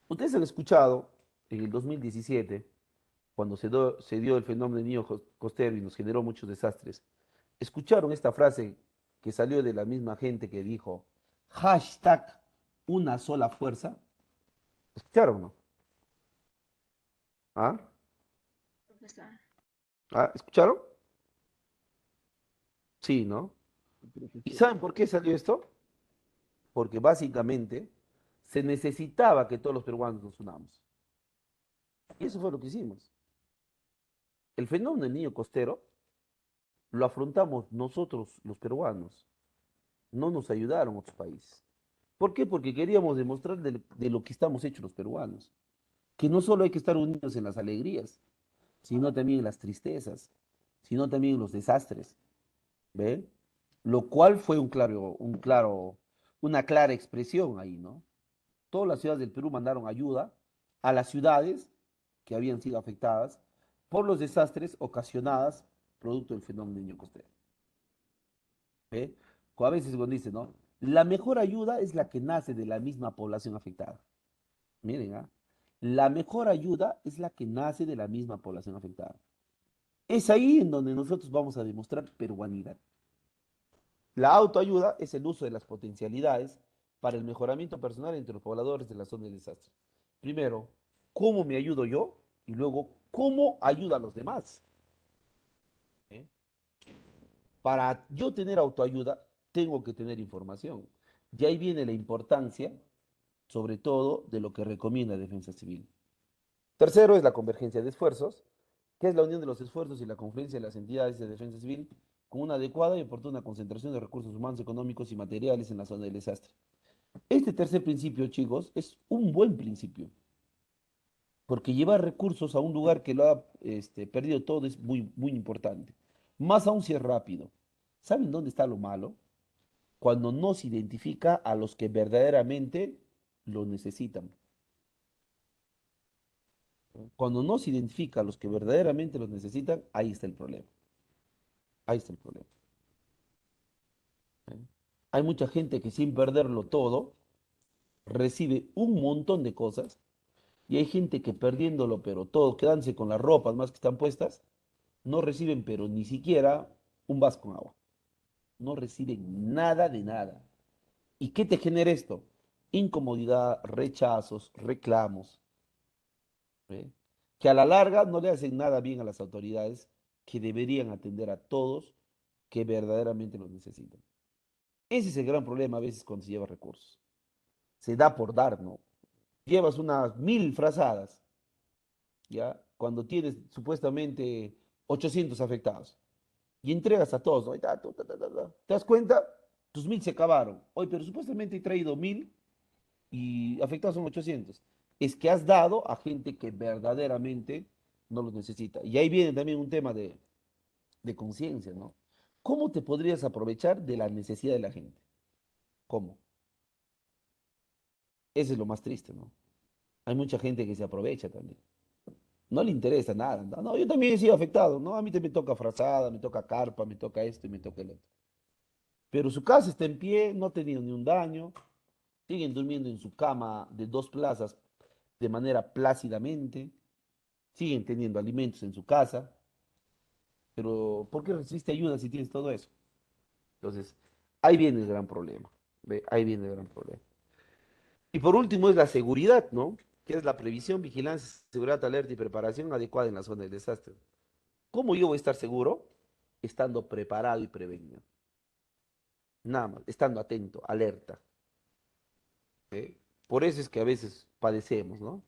Ustedes han escuchado en el 2017, cuando se dio el fenómeno del niño costero y nos generó muchos desastres, escucharon esta frase que salió de la misma gente que dijo hashtag una sola fuerza. ¿Escucharon, no? ¿Ah?
Profesor.
¿Ah? ¿Escucharon? Sí, ¿no? ¿Y saben por qué salió esto? Porque básicamente se necesitaba que todos los peruanos nos unamos. Y eso fue lo que hicimos. El fenómeno del niño costero lo afrontamos nosotros, los peruanos. No nos ayudaron otros países. ¿Por qué? Porque queríamos demostrar de lo que estamos hechos los peruanos. Que no solo hay que estar unidos en las alegrías, sino también en las tristezas, sino también en los desastres. ¿Ve? Lo cual fue una clara expresión ahí, ¿no? Todas las ciudades del Perú mandaron ayuda a las ciudades que habían sido afectadas por los desastres ocasionados producto del fenómeno niño costero. ¿Ve? A veces cuando dice, ¿no? La mejor ayuda es la que nace de la misma población afectada. Miren, ¿ah? La mejor ayuda es la que nace de la misma población afectada. Es ahí en donde nosotros vamos a demostrar peruanidad. La autoayuda es el uso de las potencialidades para el mejoramiento personal entre los pobladores de la zona de desastre. Primero, ¿cómo me ayudo yo? Y luego, ¿cómo ayuda a los demás? ¿Eh? Para yo tener autoayuda, tengo que tener información. Y ahí viene la importancia, sobre todo, de lo que recomienda Defensa Civil. Tercero es la convergencia de esfuerzos, que es la unión de los esfuerzos y la confluencia de las entidades de defensa civil con una adecuada y oportuna concentración de recursos humanos, económicos y materiales en la zona del desastre. Este tercer principio, chicos, es un buen principio, Porque llevar recursos a un lugar que lo ha perdido todo es muy, muy importante. Más aún si es rápido. ¿Saben dónde está lo malo? Cuando no se identifica a los que verdaderamente lo necesitan. Cuando no se identifica a los que verdaderamente lo necesitan, ahí está el problema. Ahí está el problema. ¿Eh? Hay mucha gente que sin perderlo todo recibe un montón de cosas y hay gente que perdiéndolo pero todo, quedándose con las ropas más que están puestas, no reciben pero ni siquiera un vaso con agua. No reciben nada de nada. ¿Y qué te genera esto? Incomodidad, rechazos, reclamos, ¿eh? Que a la larga no le hacen nada bien a las autoridades que deberían atender a todos que verdaderamente lo necesitan. Ese es el gran problema a veces cuando se lleva recursos. Se da por dar, ¿no? Llevas unas 1000 frazadas, ¿ya? Cuando tienes supuestamente 800 afectados y entregas a todos, ¿no? Y ¿te das cuenta? Tus 1000 se acabaron. Hoy, pero supuestamente he traído 1000 y afectados son 800. Es que has dado a gente que verdaderamente no los necesita. Y ahí viene también un tema de conciencia, ¿no? ¿Cómo te podrías aprovechar de la necesidad de la gente? ¿Cómo? Eso es lo más triste, ¿no? Hay mucha gente que se aprovecha también. No le interesa nada. No, no, yo también he sido afectado, ¿no? A mí también me toca frazada, me toca carpa, me toca esto y me toca el otro. Pero su casa está en pie, no ha tenido ni un daño, siguen durmiendo en su cama de 2 plazas de manera plácidamente, siguen teniendo alimentos en su casa, pero ¿por qué recibiste ayuda si tienes todo eso? Entonces, ahí viene el gran problema, ¿ve? Ahí viene el gran problema. Y por último es la seguridad, ¿no? Que es la previsión, vigilancia, seguridad, alerta y preparación adecuada en la zona del desastre. ¿Cómo yo voy a estar seguro? Estando preparado y prevenido. Nada más, estando atento, alerta. ¿Eh? Por eso es que a veces padecemos, ¿no?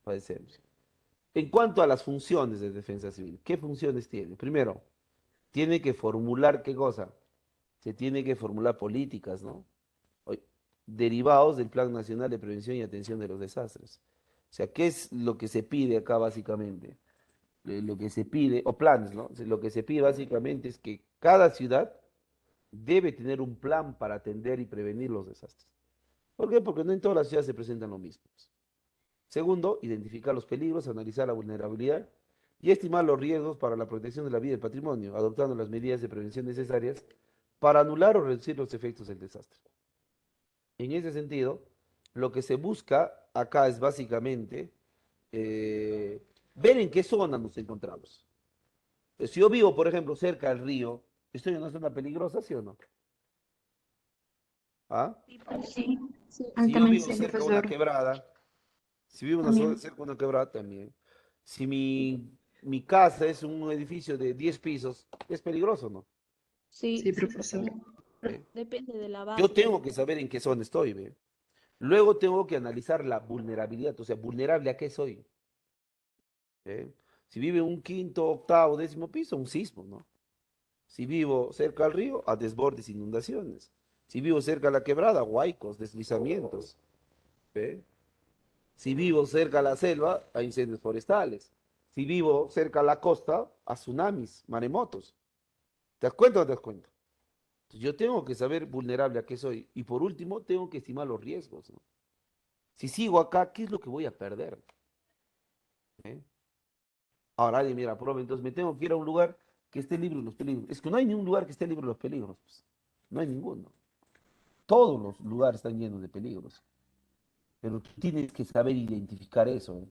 Padecemos. En cuanto a las funciones de defensa civil, ¿qué funciones tiene? Primero, tiene que formular qué cosa. Se tiene que formular políticas, ¿no? Derivados del Plan Nacional de Prevención y Atención de los Desastres. O sea, ¿qué es lo que se pide acá básicamente? Lo que se pide, o planes, ¿no? O sea, lo que se pide básicamente es que cada ciudad debe tener un plan para atender y prevenir los desastres. ¿Por qué? Porque no en todas las ciudades se presentan lo mismo. Segundo, identificar los peligros, analizar la vulnerabilidad y estimar los riesgos para la protección de la vida y el patrimonio, adoptando las medidas de prevención necesarias para anular o reducir los efectos del desastre. En ese sentido, lo que se busca acá es básicamente eh, ver en qué zona nos encontramos. Si yo vivo, por ejemplo, cerca del río, ¿estoy en una zona peligrosa, sí o no? ¿Ah?
Sí, pues,
Sí,
sí,
Si yo
también
vivo
sí,
cerca de una
profesor.
quebrada, si vivo
También.
cerca de una quebrada también. Si mi casa es un edificio de 10 pisos, es peligroso, ¿no?
Sí,
Sí,
sí,
profesor.
profesor.
¿Ve?
Depende de la
Yo
base
tengo
también.
que saber en qué zona estoy, ¿ve? Luego tengo que analizar la vulnerabilidad, o sea, vulnerable a qué soy. ¿Eh? Si vive en un quinto, octavo, décimo piso, un sismo, ¿no? Si vivo cerca al río, a desbordes, inundaciones. Si vivo cerca a la quebrada, huaicos, deslizamientos. ¿Ve? Si vivo cerca a la selva, a incendios forestales. Si vivo cerca a la costa, a tsunamis, maremotos. ¿Te das cuenta o no te das cuenta? Entonces, yo tengo que saber vulnerable a qué soy. Y por último, tengo que estimar los riesgos, ¿no? Si sigo acá, ¿qué es lo que voy a perder? ¿Eh? Ahora, alguien mira, profe, entonces me tengo que ir a un lugar que esté libre de los peligros. Es que no hay ningún lugar que esté libre de los peligros, pues. No hay ninguno. Todos los lugares están llenos de peligros. Pero tú tienes que saber identificar eso, ¿eh?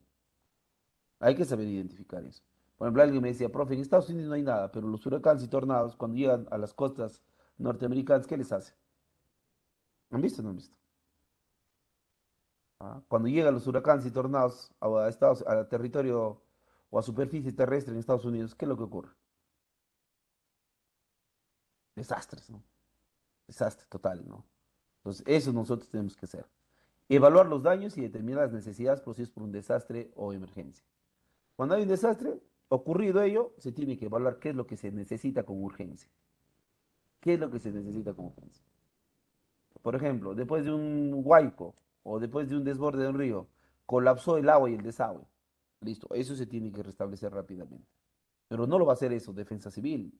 Hay que saber identificar eso. Por ejemplo, alguien me decía, profe, en Estados Unidos no hay nada, pero los huracanes y tornados, cuando llegan a las costas norteamericanas, ¿qué les hace? ¿Han visto o no han visto? ¿Ah? Cuando llegan los huracanes y tornados a territorio o a superficie terrestre en Estados Unidos, ¿qué es lo que ocurre? Desastres, ¿no? Desastre total, ¿no? Entonces, eso nosotros tenemos que hacer. Evaluar los daños y determinar las necesidades producidas por un desastre o emergencia. Cuando hay un desastre, ocurrido ello, se tiene que evaluar qué es lo que se necesita con urgencia. ¿Qué es lo que se necesita con urgencia? Por ejemplo, después de un huaico o después de un desborde de un río, colapsó el agua y el desagüe. Listo, eso se tiene que restablecer rápidamente. Pero no lo va a hacer eso Defensa Civil,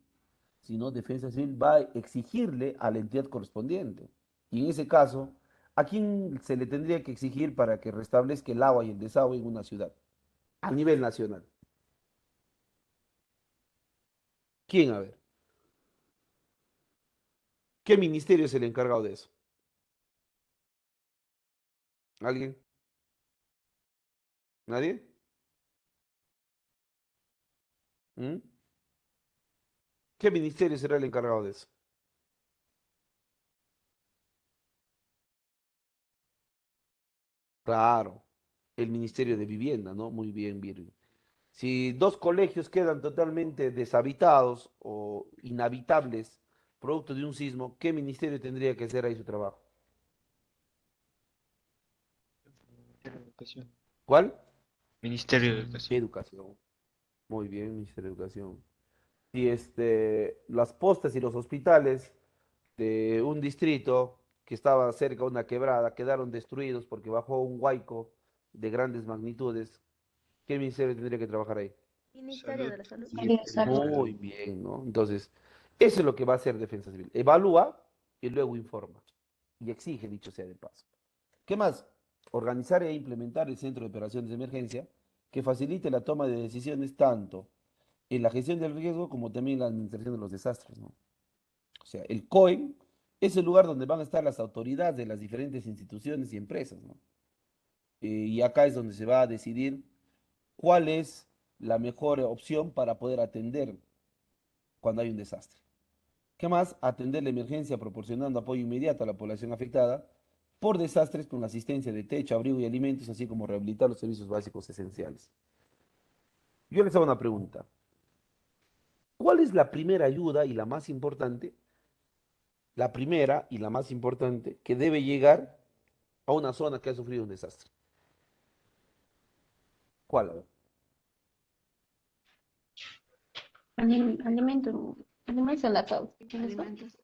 sino Defensa Civil va a exigirle a la entidad correspondiente. Y en ese caso, ¿a quién se le tendría que exigir para que restablezca el agua y el desagüe en una ciudad? A nivel nacional. ¿Quién? A ver. ¿Qué ministerio es el encargado de eso? ¿Alguien? ¿Nadie? ¿Mm? ¿Qué ministerio será el encargado de eso? Claro, el Ministerio de Vivienda, ¿no? Muy bien, Virgo. Si dos colegios quedan totalmente deshabitados o inhabitables, producto de un sismo, ¿qué ministerio tendría que hacer ahí su trabajo?
Educación.
¿Cuál?
Ministerio de Educación.
Educación. Muy bien, Ministerio de Educación. Si las postas y los hospitales de un distrito que estaba cerca de una quebrada quedaron destruidos porque bajó un huaico de grandes magnitudes, ¿qué ministerio tendría que trabajar ahí?
Ministerio
Salud.
de la Salud.
Muy bien, ¿no? Entonces, eso es lo que va a hacer Defensa Civil. Evalúa y luego informa. Y exige, dicho sea de paso. ¿Qué más? Organizar e implementar el Centro de Operaciones de Emergencia que facilite la toma de decisiones tanto en la gestión del riesgo como también en la administración de los desastres, ¿no? O sea, el COE es el lugar donde van a estar las autoridades de las diferentes instituciones y empresas, ¿no? Y acá es donde se va a decidir cuál es la mejor opción para poder atender cuando hay un desastre. ¿Qué más? Atender la emergencia proporcionando apoyo inmediato a la población afectada por desastres con la asistencia de techo, abrigo y alimentos, así como rehabilitar los servicios básicos esenciales. Yo les hago una pregunta. ¿Cuál es la primera ayuda y la más importante? La primera y la más importante que debe llegar a una zona que ha sufrido un desastre. ¿Cuál? A ver.
Alimento, alimentos enlatados. ¿Quiénes son?
Alimentos.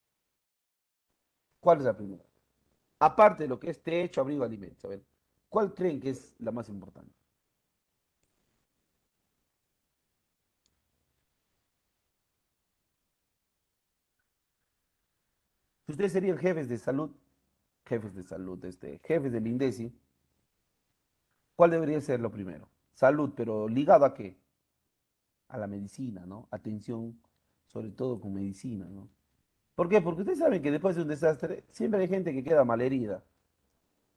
¿Cuál es la primera? Aparte de lo que es techo, abrigo, alimentos. A ver, ¿cuál creen que es la más importante? Si ustedes serían jefes del INDECI, ¿cuál debería ser lo primero? Salud, pero ligado a qué? A la medicina, ¿no? Atención, sobre todo con medicina, ¿no? ¿Por qué? Porque ustedes saben que después de un desastre siempre hay gente que queda malherida.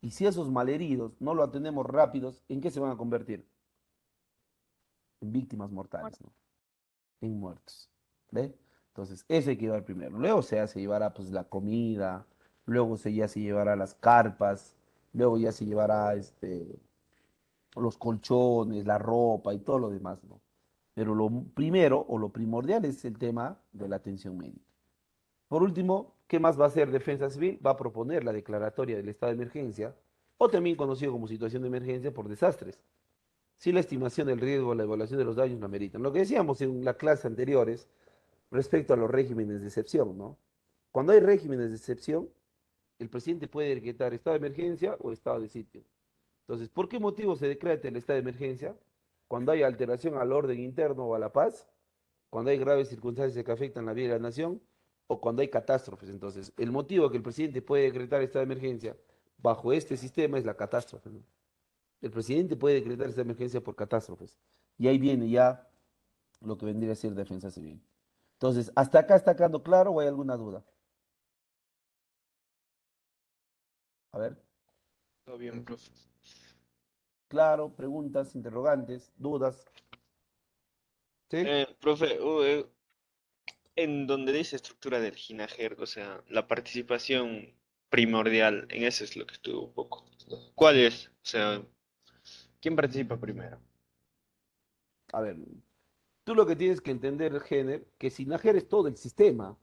Y si esos malheridos no lo atendemos rápidos, ¿en qué se van a convertir? En víctimas mortales, ¿no? En muertos. ¿Ve? Entonces, eso hay que llevar primero. Luego se llevará pues la comida, luego ya se llevará las carpas, luego ya se llevará los colchones, la ropa y todo lo demás, ¿no? Pero lo primero o lo primordial es el tema de la atención médica. Por último, ¿qué más va a hacer Defensa Civil? Va a proponer la declaratoria del estado de emergencia, o también conocido como situación de emergencia por desastres, si la estimación del riesgo o la evaluación de los daños lo ameritan. Lo que decíamos en la clase anteriores respecto a los regímenes de excepción, ¿no? Cuando hay regímenes de excepción, el presidente puede decretar estado de emergencia o estado de sitio. Entonces, ¿por qué motivo se decreta el estado de emergencia? Cuando hay alteración al orden interno o a la paz, cuando hay graves circunstancias que afectan la vida de la nación o cuando hay catástrofes. Entonces, el motivo que el presidente puede decretar estado de emergencia bajo este sistema es la catástrofe, ¿no? El presidente puede decretar esta emergencia por catástrofes. Y ahí viene ya lo que vendría a ser defensa civil. Entonces, ¿hasta acá está quedando claro o hay alguna duda? A ver,
Todo bien, profe.
claro, preguntas, interrogantes, dudas. ¿Sí?
Profe, en donde dice estructura del Ginager, o sea, la participación primordial, en eso es lo que estuvo un poco. ¿Cuál es? O sea, ¿quién participa primero?
A ver, tú lo que tienes que entender, Jenner, que Sinajer es todo el sistema.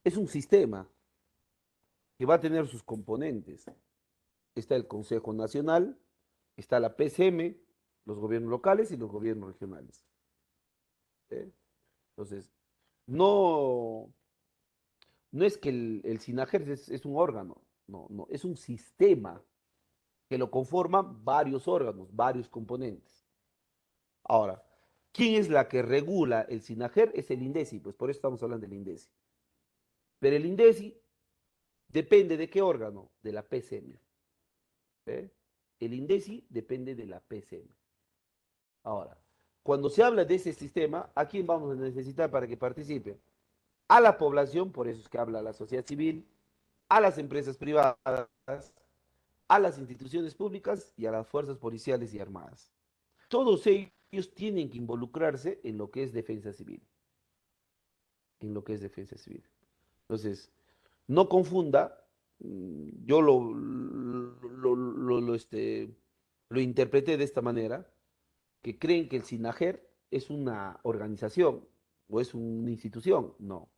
Es un sistema que va a tener sus componentes. Está el Consejo Nacional, está la PCM, los gobiernos locales y los gobiernos regionales. ¿Sí? Entonces, no, no es que el SINAGER es un órgano, no, no, es un sistema que lo conforman varios órganos, varios componentes. Ahora, ¿quién es la que regula el SINAGER? Es el INDECI, pues por eso estamos hablando del INDECI. Pero el INDECI depende de qué órgano, de la PCM. ¿Eh? El INDECI depende de la PCM. Ahora, cuando se habla de ese sistema, ¿a quién vamos a necesitar para que participe? A la población, por eso es que habla la sociedad civil, a las empresas privadas, a las instituciones públicas y a las fuerzas policiales y armadas. Todos ellos tienen que involucrarse en lo que es defensa civil. En lo que es defensa civil. Entonces, no confunda, yo lo interpreté de esta manera, que creen que el SINAGER es una organización o es una institución. No,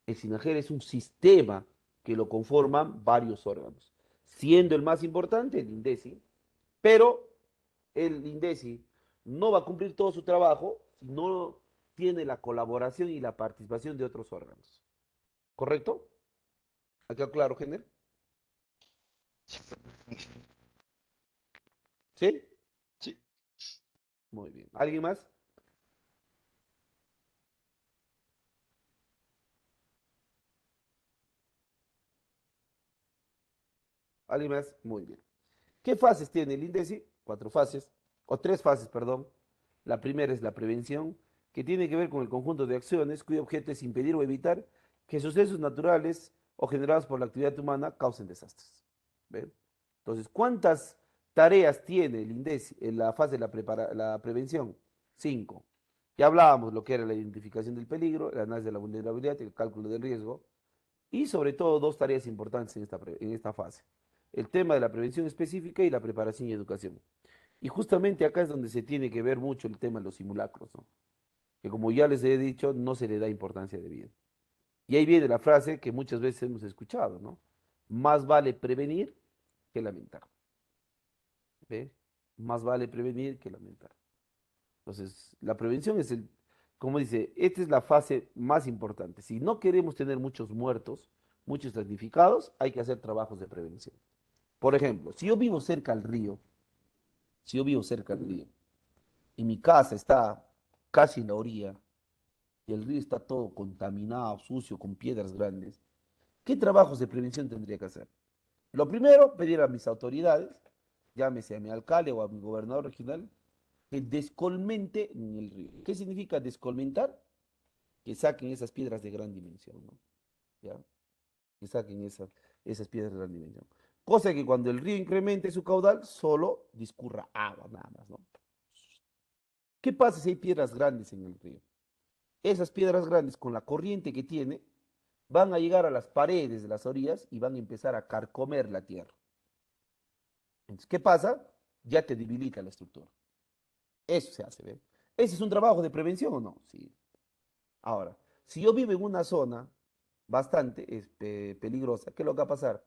el SINAGER es un sistema que lo conforman varios órganos, siendo el más importante el INDECI, pero el INDECI no va a cumplir todo su trabajo si no tiene la colaboración y la participación de otros órganos. ¿Correcto? ¿Ha quedado claro, Jenner? ¿Sí?
Sí.
Muy bien. ¿Alguien más? ¿Alguien más? Muy bien. ¿Qué fases tiene el INDECI? Cuatro fases, o tres fases, perdón. La primera es la prevención, que tiene que ver con el conjunto de acciones cuyo objeto es impedir o evitar que sucesos naturales o generados por la actividad humana causen desastres. ¿Ven? Entonces, ¿cuántas tareas tiene el INDECI en la fase de la prevención? Cinco. Ya hablábamos lo que era la identificación del peligro, el análisis de la vulnerabilidad, el cálculo del riesgo, y sobre todo dos tareas importantes en esta fase. El tema de la prevención específica y la preparación y educación. Y justamente acá es donde se tiene que ver mucho el tema de los simulacros, ¿no? Que como ya les he dicho, no se le da importancia de vida. Y ahí viene la frase que muchas veces hemos escuchado, ¿no? Más vale prevenir que lamentar. ¿Ve? Más vale prevenir que lamentar. Entonces, la prevención es como dice, esta es la fase más importante. Si no queremos tener muchos muertos, muchos damnificados, hay que hacer trabajos de prevención. Por ejemplo, si yo vivo cerca al río, si yo vivo cerca del río y mi casa está casi en la orilla y el río está todo contaminado, sucio, con piedras grandes, ¿qué trabajos de prevención tendría que hacer? Lo primero, pedir a mis autoridades, llámese a mi alcalde o a mi gobernador regional, que descolmente en el río. ¿Qué significa descolmentar? Que saquen esas piedras de gran dimensión, ¿no? ¿Ya? Que saquen esas piedras de gran dimensión. Cosa que cuando el río incremente su caudal, solo discurra agua, nada más, ¿no? ¿Qué pasa si hay piedras grandes en el río? Esas piedras grandes, con la corriente que tiene, van a llegar a las paredes de las orillas y van a empezar a carcomer la tierra. Entonces, ¿qué pasa? Ya te debilita la estructura. Eso se hace, ¿ve? ¿Ese es un trabajo de prevención o no? Sí. Ahora, si yo vivo en una zona bastante peligrosa, ¿qué es lo que va a pasar?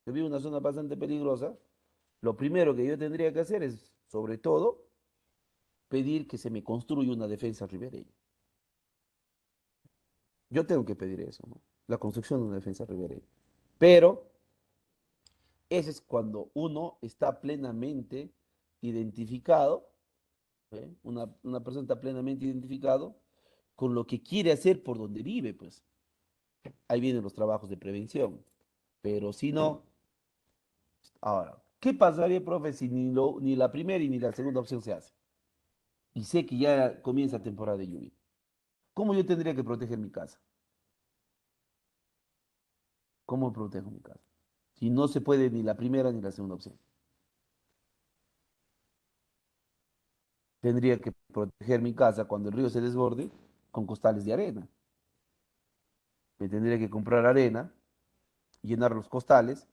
Yo vivo en una zona bastante peligrosa, lo primero que yo tendría que hacer es, sobre todo, pedir que se me construya una defensa ribereña. Yo tengo que pedir eso, ¿no? La construcción de una defensa ribereña. Pero ese es cuando uno está plenamente identificado, ¿eh? Una persona está plenamente identificado con lo que quiere hacer por donde vive, pues. Ahí vienen los trabajos de prevención. Pero si no, ahora, ¿qué pasaría, profe, si ni la primera y ni la segunda opción se hace? Y sé que ya comienza temporada de lluvia. ¿Cómo yo tendría que proteger mi casa? ¿Cómo protejo mi casa? Si no se puede ni la primera ni la segunda opción. Tendría que proteger mi casa cuando el río se desborde con costales de arena. Me tendría que comprar arena, llenar los costales,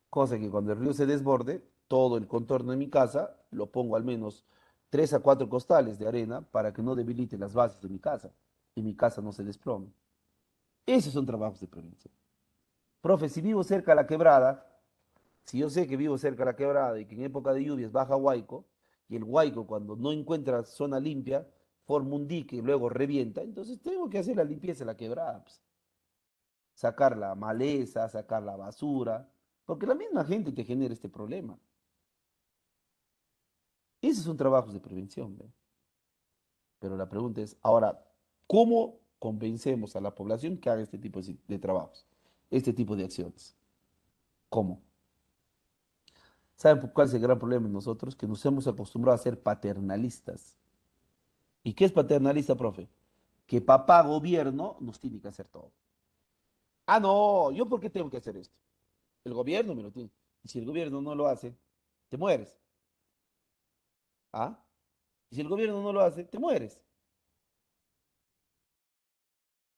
cosa que cuando el río se desborde, todo el contorno de mi casa lo pongo al menos 3 a 4 costales de arena para que no debilite las bases de mi casa y mi casa no se desplome. Esos son trabajos de prevención. Profe, si vivo cerca de la quebrada, si yo sé que vivo cerca de la quebrada y que en época de lluvias baja Huayco, y el Huayco cuando no encuentra zona limpia, forma un dique y luego revienta, entonces tengo que hacer la limpieza de la quebrada, pues. Sacar la maleza, sacar la basura, porque la misma gente te genera este problema. Esos son trabajos de prevención, ¿ve? Pero la pregunta es, ahora, ¿cómo convencemos a la población que haga este tipo de trabajos, este tipo de acciones? ¿Cómo? ¿Saben cuál es el gran problema en nosotros? Que nos hemos acostumbrado a ser paternalistas. ¿Y qué es paternalista, profe? Que papá gobierno nos tiene que hacer todo. Ah, no, ¿yo por qué tengo que hacer esto? El gobierno me lo tiene. Y si el gobierno no lo hace, te mueres. ¿Ah? Y si el gobierno no lo hace, te mueres.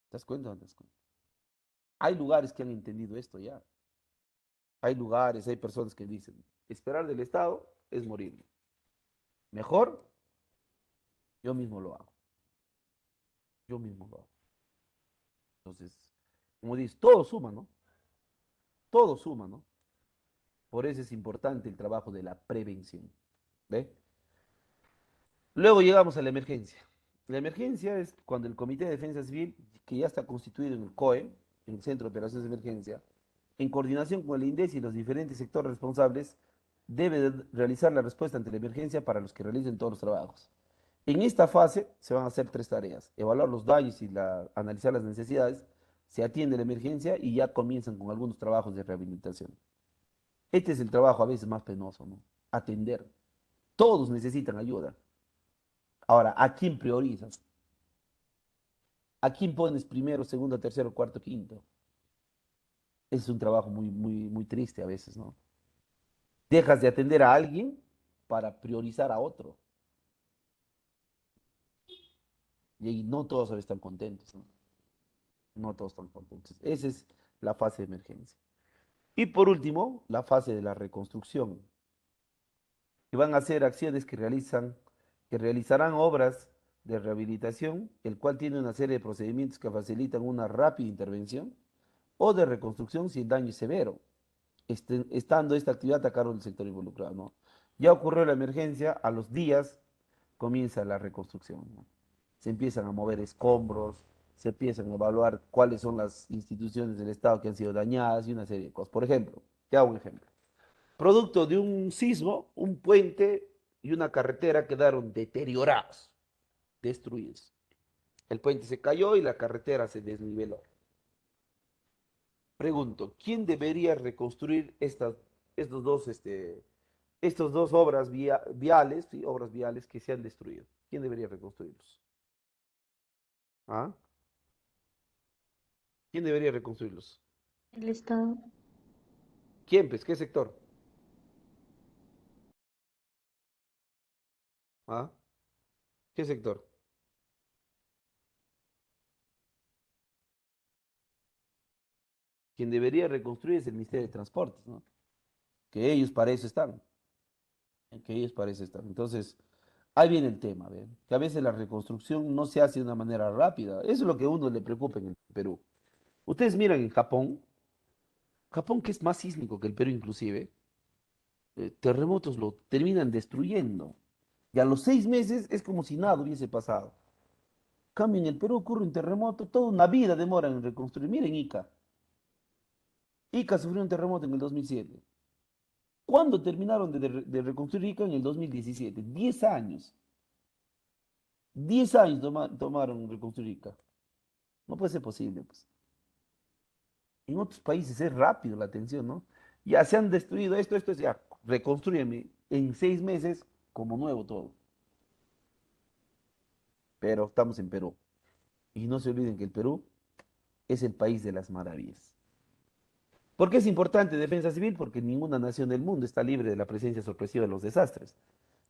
¿Te das cuenta o no te das cuenta? Hay lugares que han entendido esto ya. Hay lugares, hay personas que dicen, esperar del Estado es morir. Mejor, yo mismo lo hago. Yo mismo lo hago. Entonces, como dices, todo suma, ¿no? Todo suma, ¿no? Por eso es importante el trabajo de la prevención. ¿Ve? Luego llegamos a la emergencia. La emergencia es cuando el Comité de Defensa Civil, que ya está constituido en el COE, en el Centro de Operaciones de Emergencia, en coordinación con el INDES y los diferentes sectores responsables, debe de realizar la respuesta ante la emergencia para los que realicen todos los trabajos. En esta fase se van a hacer tres tareas: evaluar los daños y analizar las necesidades, se atiende la emergencia y ya comienzan con algunos trabajos de rehabilitación. Este es el trabajo a veces más penoso, ¿no? Atender. Todos necesitan ayuda. Ahora, ¿a quién priorizas? ¿A quién pones primero, segundo, tercero, cuarto, quinto? Es un trabajo muy, muy, muy triste a veces, ¿no? Dejas de atender a alguien para priorizar a otro. Y ahí no todos están contentos, ¿no? No todos están contentos. Esa es la fase de emergencia. Y por último, la fase de la reconstrucción, que van a ser acciones que realizarán obras de rehabilitación, el cual tiene una serie de procedimientos que facilitan una rápida intervención, o de reconstrucción si el daño es severo, estando esta actividad a cargo del sector involucrado, ¿no? Ya ocurrió la emergencia, a los días comienza la reconstrucción, ¿no? Se empiezan a mover escombros, se empiezan a evaluar cuáles son las instituciones del Estado que han sido dañadas y una serie de cosas. Por ejemplo, te hago un ejemplo. Producto de un sismo, un puente y una carretera quedaron deteriorados, destruidos. El puente se cayó y la carretera se desniveló. Pregunto, ¿quién debería reconstruir estos dos, estos dos obras viales, ¿sí? Obras viales que se han destruido? ¿Quién debería reconstruirlos? ¿Ah? ¿Quién debería reconstruirlos?
El Estado.
¿Quién, pues? ¿Qué sector? ¿Ah? ¿Qué sector? Quien debería reconstruir es el Ministerio de Transportes, ¿no? Que ellos para eso están. Que ellos para eso están. Entonces, ahí viene el tema, ¿ven? Que a veces la reconstrucción no se hace de una manera rápida. Eso es lo que a uno le preocupa en el Perú. Ustedes miran en Japón, Japón que es más sísmico que el Perú inclusive, terremotos lo terminan destruyendo. Y a los 6 meses es como si nada hubiese pasado. Cambio en el Perú ocurre un terremoto, toda una vida demora en reconstruir. Miren Ica. Ica sufrió un terremoto en el 2007. ¿Cuándo terminaron de reconstruir Ica? En el 2017. 10 años. 10 años tomaron reconstruir Ica. No puede ser posible, pues. En otros países es rápido la atención, ¿no? Ya se han destruido esto, ya, reconstrúyeme en 6 meses como nuevo todo. Pero estamos en Perú. Y no se olviden que el Perú es el país de las maravillas. ¿Por qué es importante defensa civil? Porque ninguna nación del mundo está libre de la presencia sorpresiva de los desastres.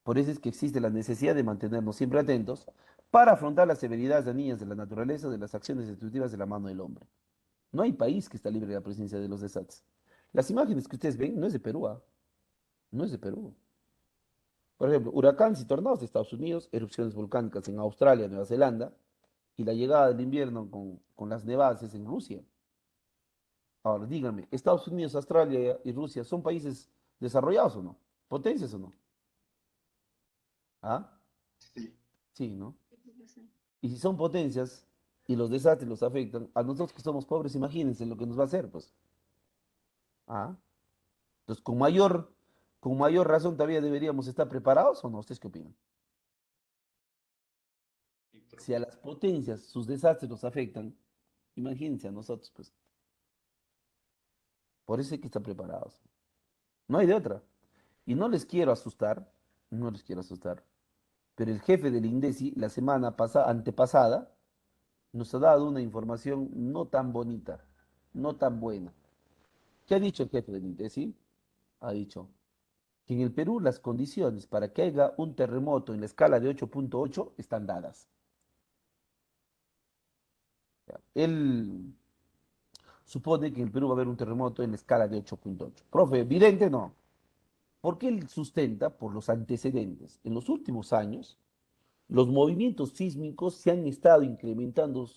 Por eso es que existe la necesidad de mantenernos siempre atentos para afrontar las severidades dañinas de la naturaleza de las acciones destructivas de la mano del hombre. No hay país que está libre de la presencia de los desastres. Las imágenes que ustedes ven no es de Perú, ¿ah? No es de Perú. Por ejemplo, huracanes y tornados de Estados Unidos, erupciones volcánicas en Australia, Nueva Zelanda, y la llegada del invierno con las nevadas es en Rusia. Ahora, díganme, ¿Estados Unidos, Australia y Rusia son países desarrollados o no? ¿Potencias o no? ¿Ah? Sí, ¿no? Y si son potencias y los desastres los afectan, a nosotros que somos pobres, imagínense lo que nos va a hacer, pues. ¿Ah? Entonces, con mayor razón todavía deberíamos estar preparados o no. ¿Ustedes qué opinan? Si a las potencias sus desastres nos afectan, imagínense a nosotros, pues. Por eso hay que estar preparados. No hay de otra. Y no les quiero asustar, no les quiero asustar, pero el jefe del INDECI la semana antepasada nos ha dado una información no tan bonita, no tan buena. ¿Qué ha dicho el jefe del INDECI? Ha dicho que en el Perú las condiciones para que haya un terremoto en la escala de 8.8 están dadas. Él supone que en el Perú va a haber un terremoto en la escala de 8.8. Profe, evidente no. Porque él sustenta por los antecedentes. En los últimos años, los movimientos sísmicos se han estado incrementando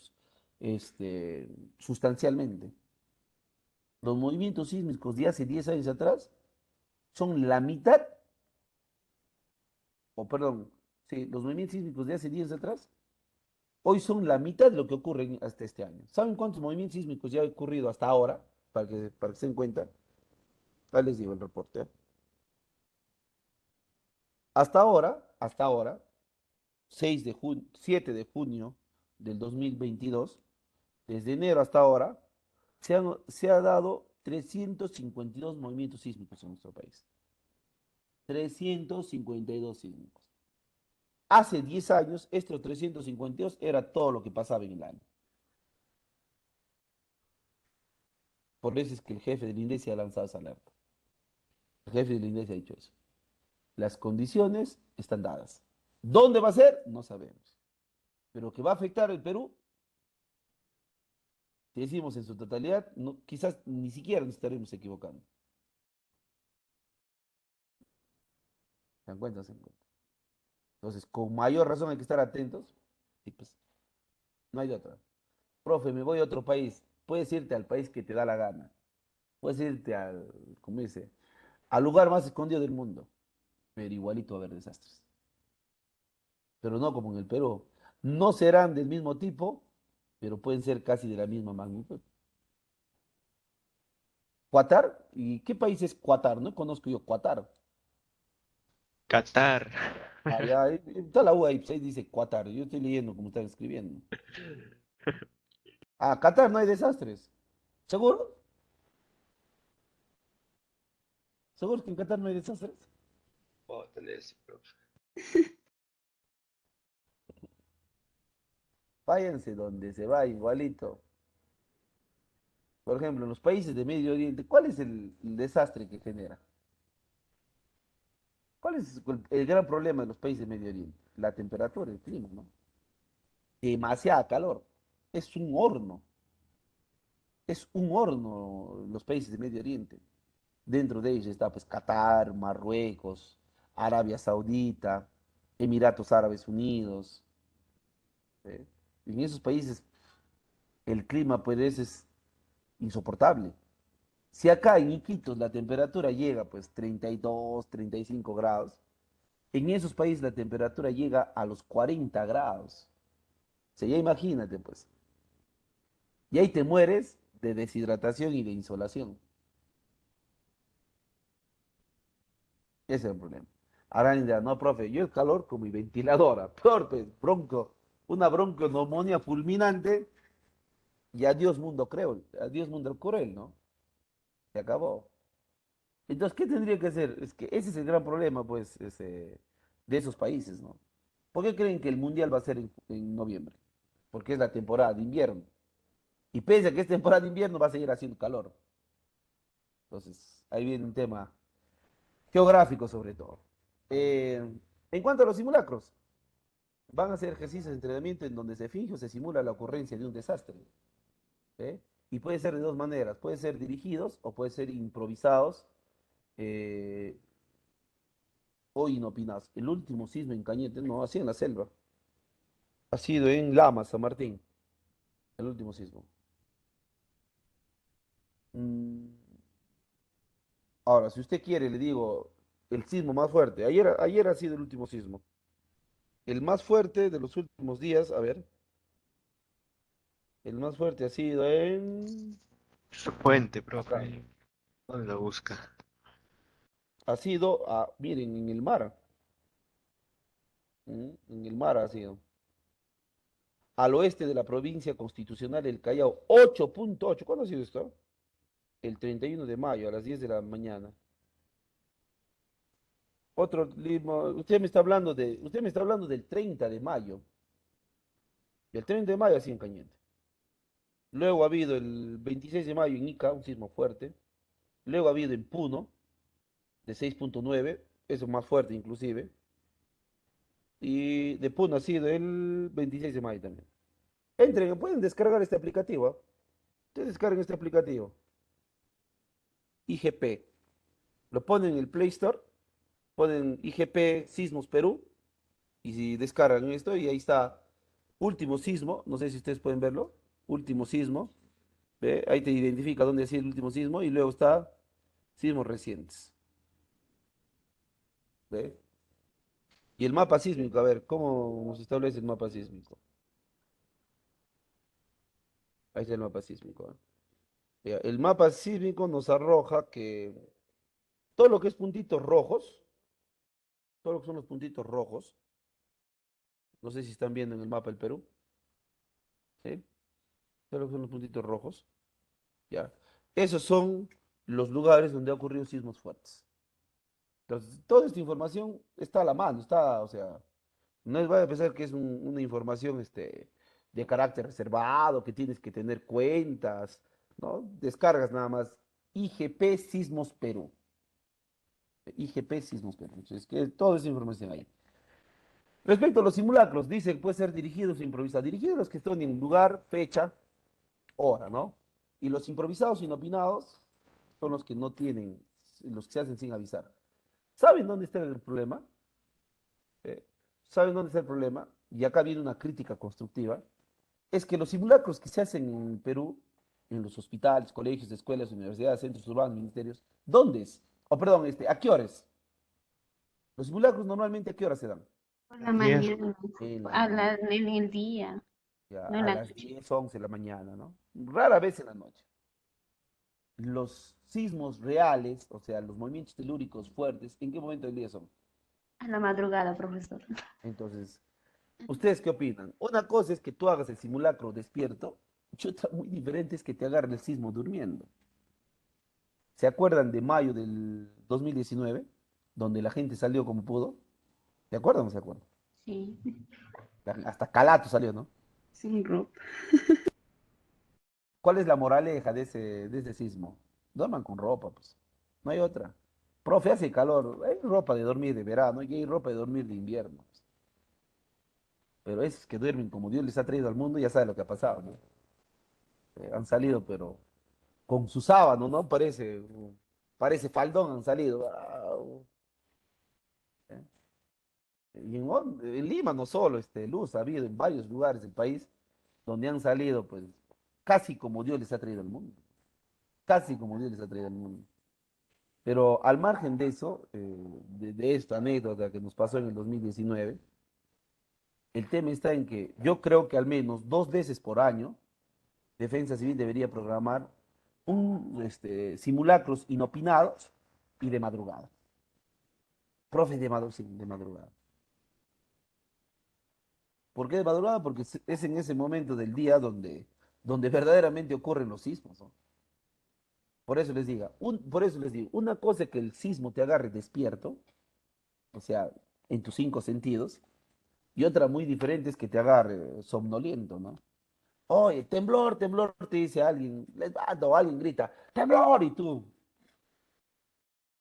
este, sustancialmente. Los movimientos sísmicos de hace 10 años atrás son la mitad, o perdón, sí, los movimientos sísmicos de hace 10 años atrás, hoy son la mitad de lo que ocurre hasta este año. ¿Saben cuántos movimientos sísmicos ya ha ocurrido hasta ahora? Para que se den cuenta. Ahí les digo el reporte. Hasta ahora, 7 de junio del 2022, desde enero hasta ahora, se ha dado 352 movimientos sísmicos en nuestro país. 352 sísmicos. Hace 10 años, estos 352 era todo lo que pasaba en el año. Por eso es que el jefe del INDECI ha lanzado esa alerta. El jefe del INDECI ha dicho eso. Las condiciones están dadas. ¿Dónde va a ser? No sabemos. Pero que va a afectar el Perú, si decimos en su totalidad, no, quizás ni siquiera nos estaremos equivocando. ¿Se dan cuenta? ¿Se dan cuenta? Entonces, con mayor razón hay que estar atentos. Y pues, no hay de otra. Profe, me voy a otro país. Puedes irte al país que te da la gana. Puedes irte al, como dice, al lugar más escondido del mundo. Pero igualito va a haber desastres. Pero no como en el Perú. No serán del mismo tipo, pero pueden ser casi de la misma magnitud. Qatar, ¿y qué país es Qatar? No conozco yo Qatar.
Qatar.
Allá, está la U ahí, pues ahí dice Qatar. Yo estoy leyendo como están escribiendo. Ah, Qatar no hay desastres. ¿Seguro? ¿Seguro que en Qatar no hay desastres?
Bótale ese, profe.
Váyanse donde se va igualito. Por ejemplo, en los países de Medio Oriente, ¿cuál es el desastre que genera? ¿Cuál es el gran problema de los países de Medio Oriente? La temperatura, el clima, ¿no? Demasiada calor. Es un horno. Es un horno los países de Medio Oriente. Dentro de ellos está pues Qatar, Marruecos, Arabia Saudita, Emiratos Árabes Unidos. ¿Eh? En esos países el clima pues es insoportable. Si acá en Iquitos la temperatura llega pues 32, 35 grados, en esos países la temperatura llega a los 40 grados. O sea, ya imagínate pues. Y ahí te mueres de deshidratación y de insolación. Ese es el problema. Ahora dirán, no, profe, yo el calor con mi ventiladora, peor, pues, una bronconeumonía fulminante y adiós mundo cruel, adiós mundo cruel, ¿no? Se acabó. Entonces, ¿qué tendría que hacer? Es que ese es el gran problema, pues, de esos países, ¿no? ¿Por qué creen que el mundial va a ser en noviembre? Porque es la temporada de invierno. Y pese a que es temporada de invierno, va a seguir haciendo calor. Entonces, ahí viene un tema geográfico sobre todo. Eh, en cuanto a los simulacros, van a hacer ejercicios de entrenamiento en donde se finge o se simula la ocurrencia de un desastre. ¿Eh? Y puede ser de dos maneras, puede ser dirigidos o puede ser improvisados eh, o inopinados. El último sismo en Cañete, no, así en la selva, ha sido en Lama, San Martín, el último sismo. Mm, Ahora, si usted quiere, le digo, el sismo más fuerte, ayer ha sido el último sismo. El más fuerte de los últimos días, a ver, el más fuerte ha sido
Su fuente,
acá,
profe. ¿Dónde lo busca?
ha sido, miren, en el mar, en el mar ha sido. al oeste de la provincia constitucional del Callao, 8.8. ¿Cuándo ha sido esto? El 31 de mayo, a las 10 de la mañana. Usted me está hablando del 30 de mayo. El 30 de mayo así en Cañete. Luego ha habido el 26 de mayo en Ica, un sismo fuerte. Luego ha habido en Puno, de 6.9, eso más fuerte inclusive. Y de Puno ha sido el 26 de mayo también. Entren, pueden descargar este aplicativo. Ustedes descarguen este aplicativo. IGP. Lo ponen en el Play Store, ponen IGP Sismos Perú, y si descargan esto, y ahí está, último sismo, no sé si ustedes pueden verlo, último sismo, ¿ve? Ahí te identifica dónde ha sido el último sismo, y luego está sismos recientes, ¿ve? Y el mapa sísmico, a ver, ¿cómo se establece el mapa sísmico? Ahí está el mapa sísmico, ¿eh? Ya, el mapa sísmico nos arroja que todo lo que es puntitos rojos, todo lo que son los puntitos rojos, no sé si están viendo en el mapa del Perú, ¿sí? Todo lo que son los puntitos rojos, ¿ya? Esos son los lugares donde ha ocurrido sismos fuertes. Entonces, toda esta información está a la mano, está, o sea, no es, vaya a pensar que es una información de carácter reservado, que tienes que tener cuentas, ¿no? Descargas nada más IGP Sismos Perú. IGP Sismos Perú. Entonces, que toda esa información ahí. Respecto a los simulacros, dice que puede ser dirigidos o improvisados. Dirigidos los que están en lugar, fecha, hora, ¿no? Y los improvisados, inopinados, son los que no tienen, los que se hacen sin avisar. ¿Saben dónde está el problema? Eh, ¿Saben dónde está el problema? Y acá viene una crítica constructiva. Es que los simulacros que se hacen en Perú, en los hospitales, colegios, escuelas, universidades, centros urbanos, ministerios, ¿dónde es? O perdón, ¿a qué horas? Los simulacros normalmente ¿a qué horas se dan?
Por la
Yes.
mañana,
En la mañana,
en el día,
ya,
no en
a
la
las
noche.
10, 11 de la mañana, ¿no? Rara vez en la noche. Los sismos reales, o sea, los movimientos telúricos fuertes, ¿en qué momento del día son?
A la madrugada, profesor.
Entonces, ¿ustedes qué opinan? Una cosa es que tú hagas el simulacro despierto, y otra muy diferente es que te agarre el sismo durmiendo. ¿Se acuerdan de mayo del 2019, donde la gente salió como pudo? ¿Se acuerdan o no se acuerdan?
Sí,
Hasta Calato salió, ¿no?
sin ropa.
¿Cuál es la moraleja de ese sismo? Duerman con ropa, pues. No hay otra. Profe, hace calor. Hay ropa de dormir de verano y hay ropa de dormir de invierno, pues. Pero esos que duermen como Dios les ha traído al mundo, ya saben lo que ha pasado, ¿no? Han salido, pero con su sábano, ¿no? Parece faldón han salido. ¿Eh? Y en Lima no solo, Luz, ha habido en varios lugares del país donde han salido, pues, casi como Dios les ha traído al mundo. Casi como Dios les ha traído al mundo. Pero al margen de eso, de esta anécdota que nos pasó en el 2019, el tema está en que yo creo que al menos 2 veces por año, Defensa Civil debería programar simulacros inopinados y de madrugada. Profes sí, de madrugada. ¿Por qué de madrugada? Porque es en ese momento del día donde verdaderamente ocurren los sismos, ¿no? Por eso les digo, una cosa es que el sismo te agarre despierto, o sea, en tus 5 sentidos, y otra muy diferente es que te agarre somnoliento, ¿no? Oye, temblor, temblor, te dice alguien, o alguien grita, temblor, y tú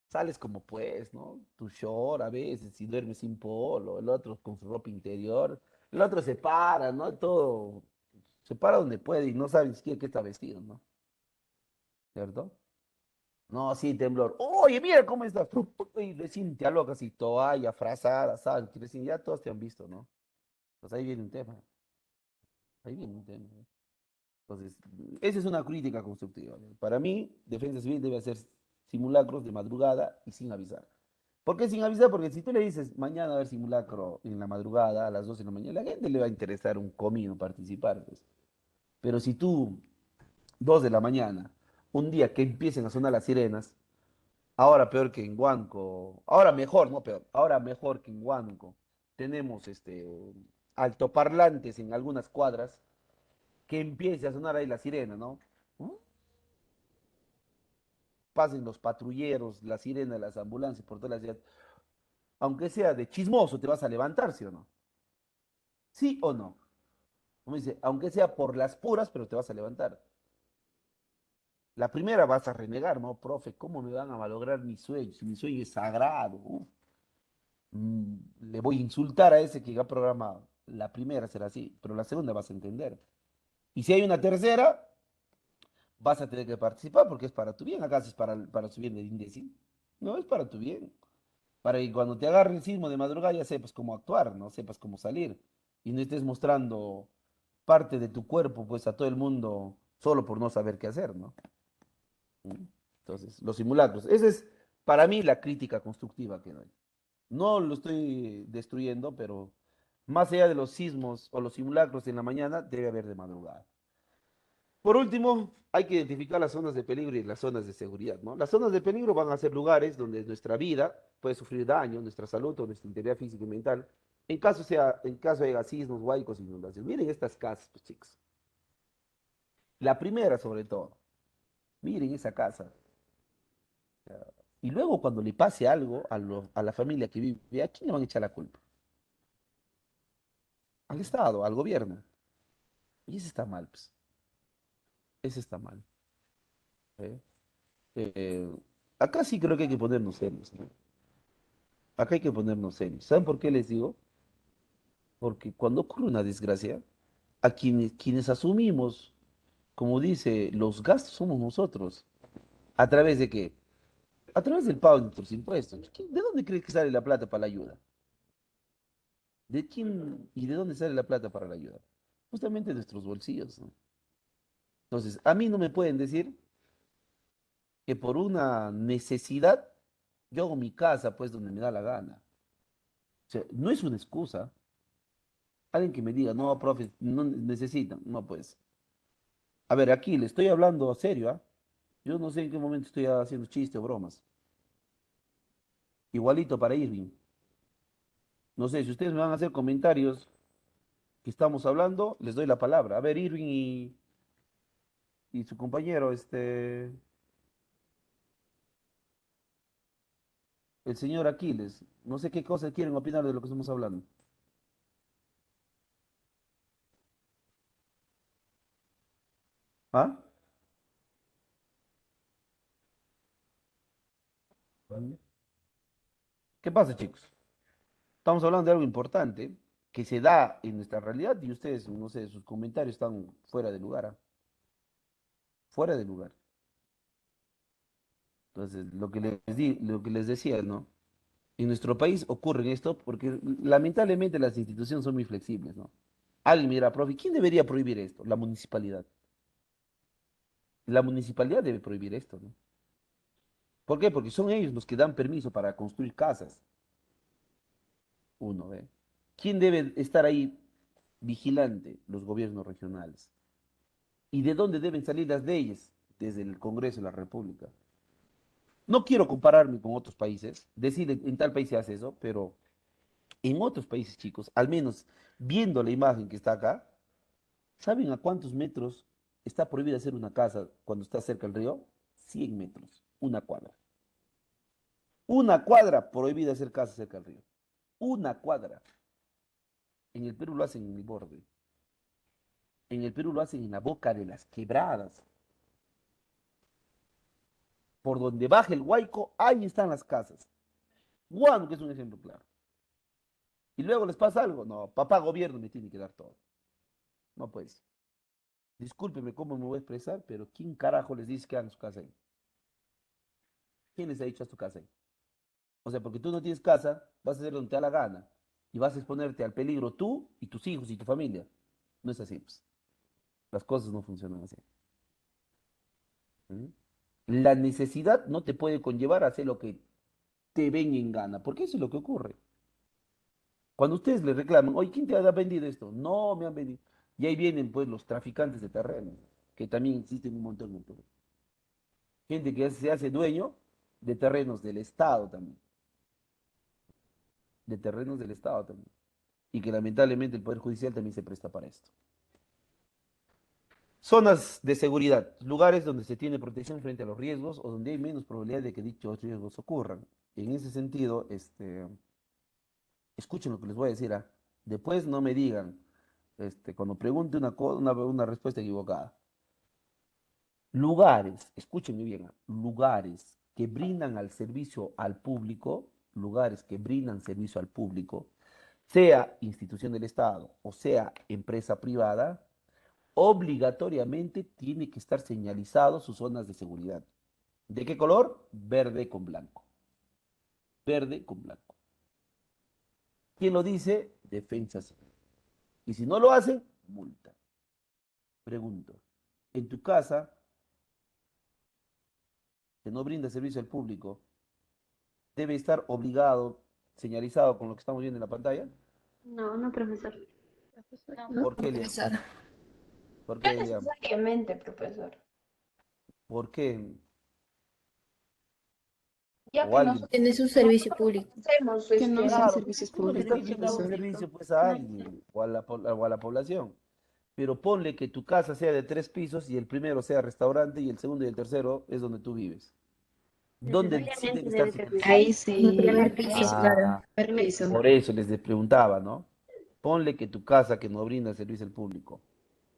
sales como pues, ¿no? Tu short a veces, y duermes sin polo, el otro con su ropa interior, el otro se para, ¿no? Todo, se para donde puede y no sabe ni siquiera qué está vestido, ¿no? ¿Cierto? No, sí, temblor. Oye, mira cómo estás. Y recién te alocas y toalla, frazada, ¿sabes? Que recién ya todos te han visto, ¿no? Pues ahí viene un tema. Ahí viene un tema. Entonces, esa es una crítica constructiva, ¿no? Para mí, Defensa Civil debe hacer simulacros de madrugada y sin avisar. ¿Por qué sin avisar? Porque si tú le dices mañana va a haber simulacro en la madrugada a las 12 de la mañana, la gente le va a interesar un comino participar, pues. Pero si tú, 2 de la mañana, un día que empiecen a sonar las sirenas, ahora peor que en Huánuco, ahora mejor, no peor, ahora mejor que en Huánuco, tenemos altoparlantes en algunas cuadras, que empiece a sonar ahí la sirena, ¿no? ¿Mm? Pasen los patrulleros, la sirena de las ambulancias por toda la ciudad. Aunque sea de chismoso, te vas a levantar, ¿sí o no? ¿Sí o no? Como dice, aunque sea por las puras, pero te vas a levantar. La primera vas a renegar, ¿no? Profe, ¿cómo me van a malograr mi sueño? Si mi sueño es sagrado. Le voy a insultar a ese que ha programado. La primera será así, pero la segunda vas a entender. Y si hay una tercera, vas a tener que participar porque es para tu bien. ¿Acaso es para su bien del imbécil? No, es para tu bien. Para que cuando te agarre el sismo de madrugada ya sepas cómo actuar, ¿no? Sepas cómo salir. Y no estés mostrando parte de tu cuerpo, pues, a todo el mundo solo por no saber qué hacer, ¿no? ¿Mm? Entonces, los simulacros. Esa es para mí la crítica constructiva que doy. No lo estoy destruyendo, pero más allá de los sismos o los simulacros en la mañana, debe haber de madrugada. Por último, hay que identificar las zonas de peligro y las zonas de seguridad, ¿no? Las zonas de peligro van a ser lugares donde nuestra vida puede sufrir daño, nuestra salud o nuestra integridad física y mental, en caso de sismos, huaicos, inundaciones. Miren estas casas, pues, chicos. La primera, sobre todo. Miren esa casa. Y luego, cuando le pase algo a la familia que vive, ¿a quién le van a echar la culpa? Al Estado, al gobierno. Y eso está mal, pues. Eso está mal. ¿Eh? Eh, Acá sí creo que hay que ponernos serios, ¿no? Acá hay que ponernos serios. ¿Saben por qué les digo? Porque cuando ocurre una desgracia, a quienes asumimos, como dice, los gastos somos nosotros. ¿A través de qué? A través del pago de nuestros impuestos. ¿De dónde crees que sale la plata para la ayuda? ¿De quién y de dónde sale la plata para la ayuda? Justamente de nuestros bolsillos, ¿no? Entonces, a mí no me pueden decir que por una necesidad yo hago mi casa, pues, donde me da la gana. O sea, no es una excusa. Alguien que me diga, no, profe, no necesitan. No, pues. A ver, aquí le estoy hablando serio, ¿ah? Yo no sé en qué momento estoy haciendo chistes o bromas. Igualito para Irving. No sé, si ustedes me van a hacer comentarios que estamos hablando, les doy la palabra. A ver, Irving y su compañero, el señor Aquiles. No sé qué cosas quieren opinar de lo que estamos hablando. ¿Ah? ¿Qué pasa, chicos? Estamos hablando de algo importante que se da en nuestra realidad y ustedes, no sé, sus comentarios están fuera de lugar, ¿ah? Fuera de lugar. Entonces, lo que les decía, ¿no? En nuestro país ocurre esto porque lamentablemente las instituciones son muy flexibles, ¿no? Alguien me dirá, profe, ¿quién debería prohibir esto? La municipalidad. La municipalidad debe prohibir esto, ¿no? ¿Por qué? Porque son ellos los que dan permiso para construir casas. Uno, ¿ve? ¿Quién debe estar ahí vigilante? Los gobiernos regionales. ¿Y de dónde deben salir las leyes? Desde el Congreso de la República. No quiero compararme con otros países, decir en tal país se hace eso, pero en otros países, chicos, al menos viendo la imagen que está acá, ¿saben a cuántos metros está prohibida hacer una casa cuando está cerca del río? 100 metros, una cuadra. Una cuadra prohibida hacer casa cerca del río. Una cuadra. En el Perú lo hacen en el borde. En el Perú lo hacen en la boca de las quebradas. Por donde baja el Huayco, ahí están las casas. Guano, que es un ejemplo claro. Y luego les pasa algo. No, papá gobierno me tiene que dar todo. No pues. Discúlpeme cómo me voy a expresar, pero ¿quién carajo les dice que hagan su casa ahí? ¿Quién les ha dicho a su casa ahí? O sea, porque tú no tienes casa, vas a hacer donde te da la gana y vas a exponerte al peligro tú y tus hijos y tu familia. No es así, pues. Las cosas no funcionan así. ¿Mm? La necesidad no te puede conllevar a hacer lo que te ven en gana, porque eso es lo que ocurre. Cuando ustedes le reclaman, oye, ¿quién te ha vendido esto? No, me han vendido. Y ahí vienen pues los traficantes de terrenos, que también existen un montón en Perú. Gente que se hace dueño de terrenos del Estado también. De terrenos del Estado también. y que lamentablemente el Poder Judicial también se presta para esto. Zonas de seguridad, lugares donde se tiene protección frente a los riesgos o donde hay menos probabilidad de que dichos riesgos ocurran. En ese sentido, escuchen lo que les voy a decir. Después no me digan, cuando pregunte una respuesta equivocada. Lugares, escúchenme bien, lugares que brindan al servicio al público, lugares que brindan servicio al público, sea institución del Estado o sea empresa privada, obligatoriamente tiene que estar señalizado sus zonas de seguridad. ¿De qué color? Verde con blanco. Verde con blanco. ¿Quién lo dice? Defensa Civil. Y si no lo hacen, multa. Pregunto, en tu casa, que no brinda servicio al público, debe estar obligado, señalizado con lo que estamos viendo en la pantalla.
No, no, profesor.
No,
¿Por qué, Elian?
Profesor.
¿Por
No
qué, Elian?
necesariamente, profesor.
¿Por qué?
Ya
O
que
alguien.
nosotros
Tiene su servicio público.
hacemos
Que no son
Claro,
servicios
tú no le
públicos,
estás brindando un
profesor.
servicio pues a alguien o a la población. Pero ponle que tu casa sea de 3 pisos y el primero sea restaurante y el segundo y el tercero es donde tú vives. ¿Dónde sí debe
Necesariamente
estar
debe
señalizado?
Ahí
En el
sí.
primer piso, claro.
Primer piso.
Por eso les preguntaba, ¿no? Ponle que tu casa que no brinda servicio al público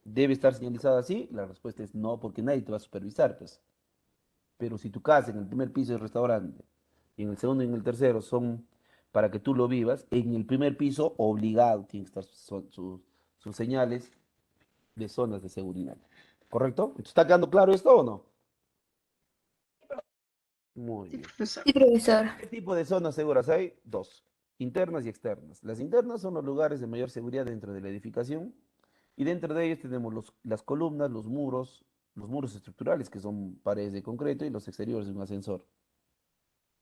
debe estar señalizada así. La respuesta es no, porque nadie te va a supervisar, pues. Pero si tu casa en el primer piso es restaurante y en el segundo y en el tercero son para que tú lo vivas, en el primer piso obligado tienen que estar sus señales de zonas de seguridad. ¿Correcto? ¿Está quedando claro esto o no? Muy
Sí,
bien.
profesor.
Sí, profesor.
¿Qué tipo de zonas seguras hay? Dos, internas y externas. Las internas son los lugares de mayor seguridad dentro de la edificación y dentro de ellos tenemos las columnas, los muros estructurales que son paredes de concreto y los exteriores de un ascensor.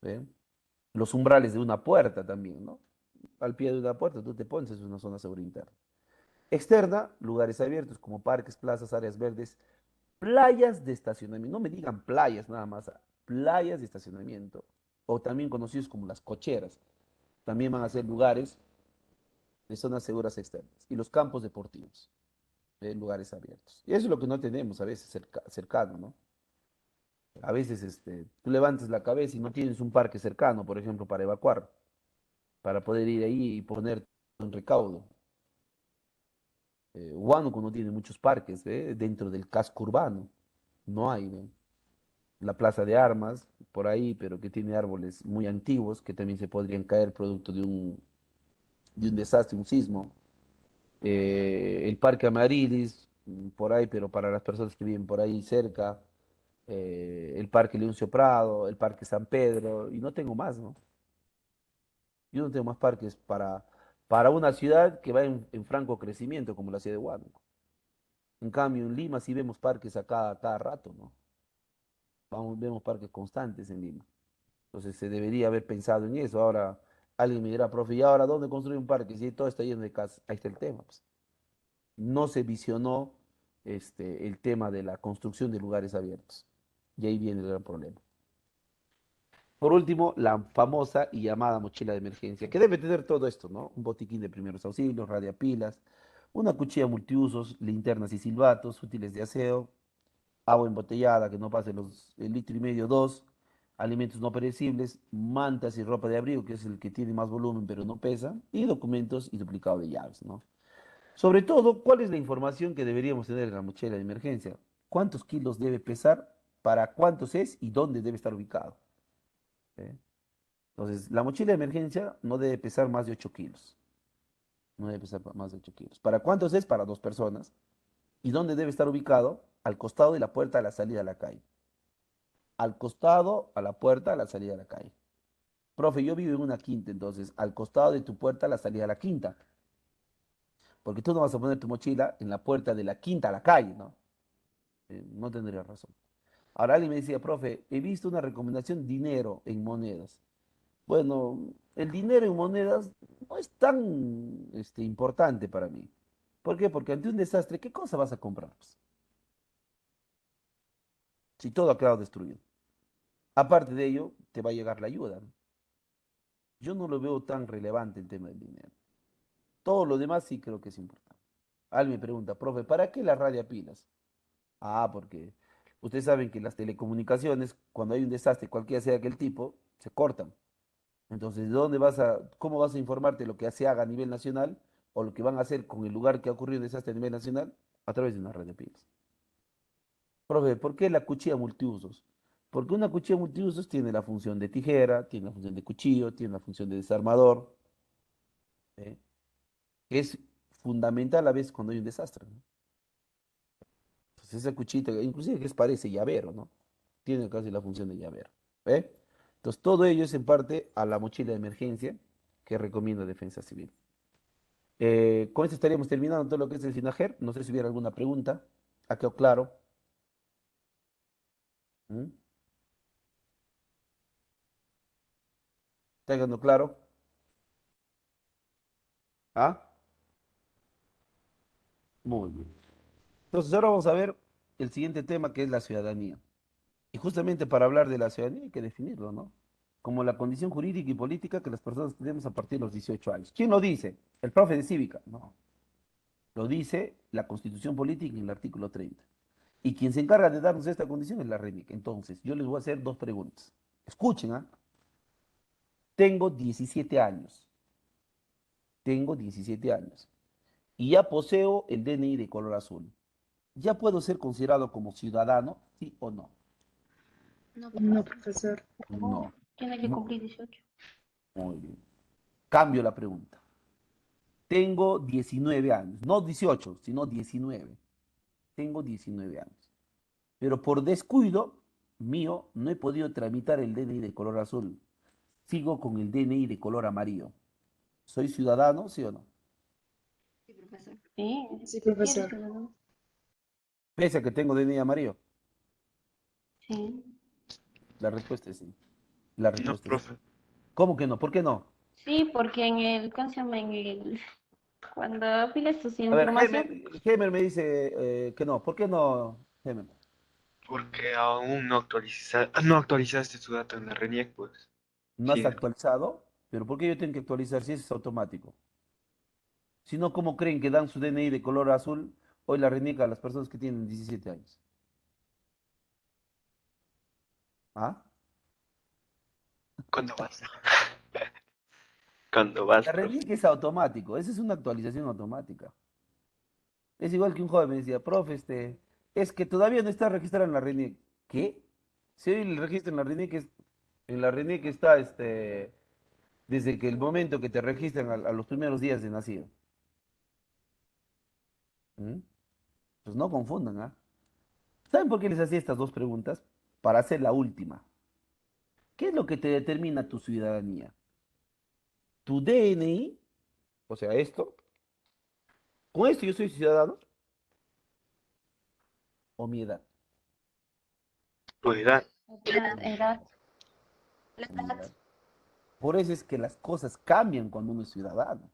¿Ve? Los umbrales de una puerta también, ¿no? Al pie de una puerta tú te pones, es una zona segura interna. Externa, lugares abiertos como parques, plazas, áreas verdes, playas de estacionamiento. No me digan playas nada más, playas de estacionamiento, o también conocidos como las cocheras. También van a ser lugares de zonas seguras externas. Y los campos deportivos, lugares abiertos. Y eso es lo que no tenemos a veces cercano, ¿no? A veces tú levantas la cabeza y no tienes un parque cercano, por ejemplo, para evacuar, para poder ir ahí y poner un recaudo. Huánuco no tiene muchos parques dentro del casco urbano. No hay, ¿ve? La plaza de armas, por ahí, pero que tiene árboles muy antiguos que también se podrían caer producto de un desastre, un sismo. El Parque Amarilis, por ahí, pero para las personas que viven por ahí cerca. El Parque Leoncio Prado, el Parque San Pedro, y no tengo más, ¿no? Yo no tengo más parques para una ciudad que va en franco crecimiento como la ciudad de Huánuco. En cambio, en Lima sí vemos parques a cada rato, ¿no? Vemos parques constantes en Lima. Entonces se debería haber pensado en eso. Ahora alguien me dirá, profe, ¿y ahora dónde construir un parque? Si todo está lleno de casas. Ahí está el tema, pues. No se visionó el tema de la construcción de lugares abiertos. Y ahí viene el gran problema. Por último, la famosa y llamada mochila de emergencia, que debe tener todo esto, ¿no? Un botiquín de primeros auxilios, radiapilas, una cuchilla multiusos, linternas y silbatos, útiles de aseo, agua embotellada que no pase el litro y medio, dos, alimentos no perecibles, mantas y ropa de abrigo, que es el que tiene más volumen pero no pesa, y documentos y duplicado de llaves, ¿no? Sobre todo, ¿cuál es la información que deberíamos tener en la mochila de emergencia? ¿Cuántos kilos debe pesar? ¿Para cuántos es? ¿Y dónde debe estar ubicado? ¿Eh? Entonces, la mochila de emergencia no debe pesar más de 8 kilos. No debe pesar más de 8 kilos. ¿Para cuántos es? Para dos personas. ¿Y dónde debe estar ubicado? Al costado de la puerta a la salida a la calle. Al costado, a la puerta a la salida a la calle. Profe, yo vivo en una quinta, entonces, al costado de tu puerta a la salida a la quinta. Porque tú no vas a poner tu mochila en la puerta de la quinta a la calle, ¿no? No tendría razón. Ahora alguien me decía, profe, he visto una recomendación dinero en monedas. Bueno, el dinero en monedas no es tan importante para mí. ¿Por qué? Porque ante un desastre, ¿qué cosa vas a comprar? Pues, si todo ha quedado destruido. Aparte de ello, te va a llegar la ayuda, ¿no? Yo no lo veo tan relevante el tema del dinero. Todo lo demás sí creo que es importante. Alguien me pregunta, profe, ¿para qué las radiapilas? Ah, porque ustedes saben que las telecomunicaciones, cuando hay un desastre, cualquiera sea aquel tipo, se cortan. Entonces, cómo vas a informarte lo que se haga a nivel nacional o lo que van a hacer con el lugar que ha ocurrido un desastre a nivel nacional? A través de una red de pilas. Profe, ¿por qué la cuchilla multiusos? Porque una cuchilla multiusos tiene la función de tijera, tiene la función de cuchillo, tiene la función de desarmador, ¿eh? Que es fundamental a la vez cuando hay un desastre, ¿no? Entonces, esa cuchita, inclusive que parece llavero, ¿no? Tiene casi la función de llavero, ¿eh? Entonces, todo ello es en parte a la mochila de emergencia que recomienda Defensa Civil. Con esto estaríamos terminando todo lo que es el SINAGER. No sé si hubiera alguna pregunta. ¿Ha quedado claro? ¿Mm? ¿Está quedando claro? ¿Ah? Muy bien. Entonces, ahora vamos a ver el siguiente tema que es la ciudadanía. Y justamente para hablar de la ciudadanía hay que definirlo, ¿no? Como la condición jurídica y política que las personas tenemos a partir de los 18 años. ¿Quién lo dice? ¿El profe de cívica? No. Lo dice la Constitución Política en el artículo 30. Y quien se encarga de darnos esta condición es la RENIC. Entonces, yo les voy a hacer dos preguntas. Escuchen, ¿ah? Tengo 17 años. Tengo 17 años. Y ya poseo el DNI de color azul. ¿Ya puedo ser considerado como ciudadano? ¿Sí o no?
No,
No,
profesor.
profesor.
No.
Tiene que
No.
cumplir 18.
Muy bien. Cambio la pregunta. Tengo 19 años. No 18, sino 19. Tengo 19 años. Pero por descuido mío no he podido tramitar el DNI de color azul. Sigo con el DNI de color amarillo. ¿Soy ciudadano, sí o no?
Sí, profesor. Sí,
Sí,
sí eres
profesor.
ciudadano.
Pese a que tengo DNI amarillo.
Sí.
La respuesta es sí. La
No,
respuesta es sí.
profe.
¿Cómo que no? ¿Por qué no?
Sí, porque en el, ¿cómo se llama? Cuando apiles tu
A ver,
información,
Hemer me dice que no. ¿Por qué no, Hemer?
Porque aún no actualizaste tu dato en la RENIEC, pues.
No has
Sí,
actualizado, pero ¿por qué yo tengo que actualizar si eso es automático? Si no, ¿cómo creen que dan su DNI de color azul? Hoy la reniega a las personas que tienen 17 años. ¿Ah?
¿cuándo vas? ¿Cuándo
La
vas, profe?
reniega es automático, esa es una actualización automática. Es igual que un joven me decía, profe, es que todavía no está registrado en la RENIEC. ¿Qué? Si hoy el registro en la RENIEC en la RENIEC está desde que el momento que te registran a los primeros días de nacido. ¿Mm? Pues no confundan, ¿ah? ¿Saben por qué les hacía estas dos preguntas? Para hacer la última. ¿Qué es lo que te determina tu ciudadanía? ¿Tu DNI? O sea, esto. ¿Con esto yo soy ciudadano o mi edad?
Tu edad.
edad, la
Mi
edad.
edad. Por eso es que las cosas cambian cuando uno es ciudadano.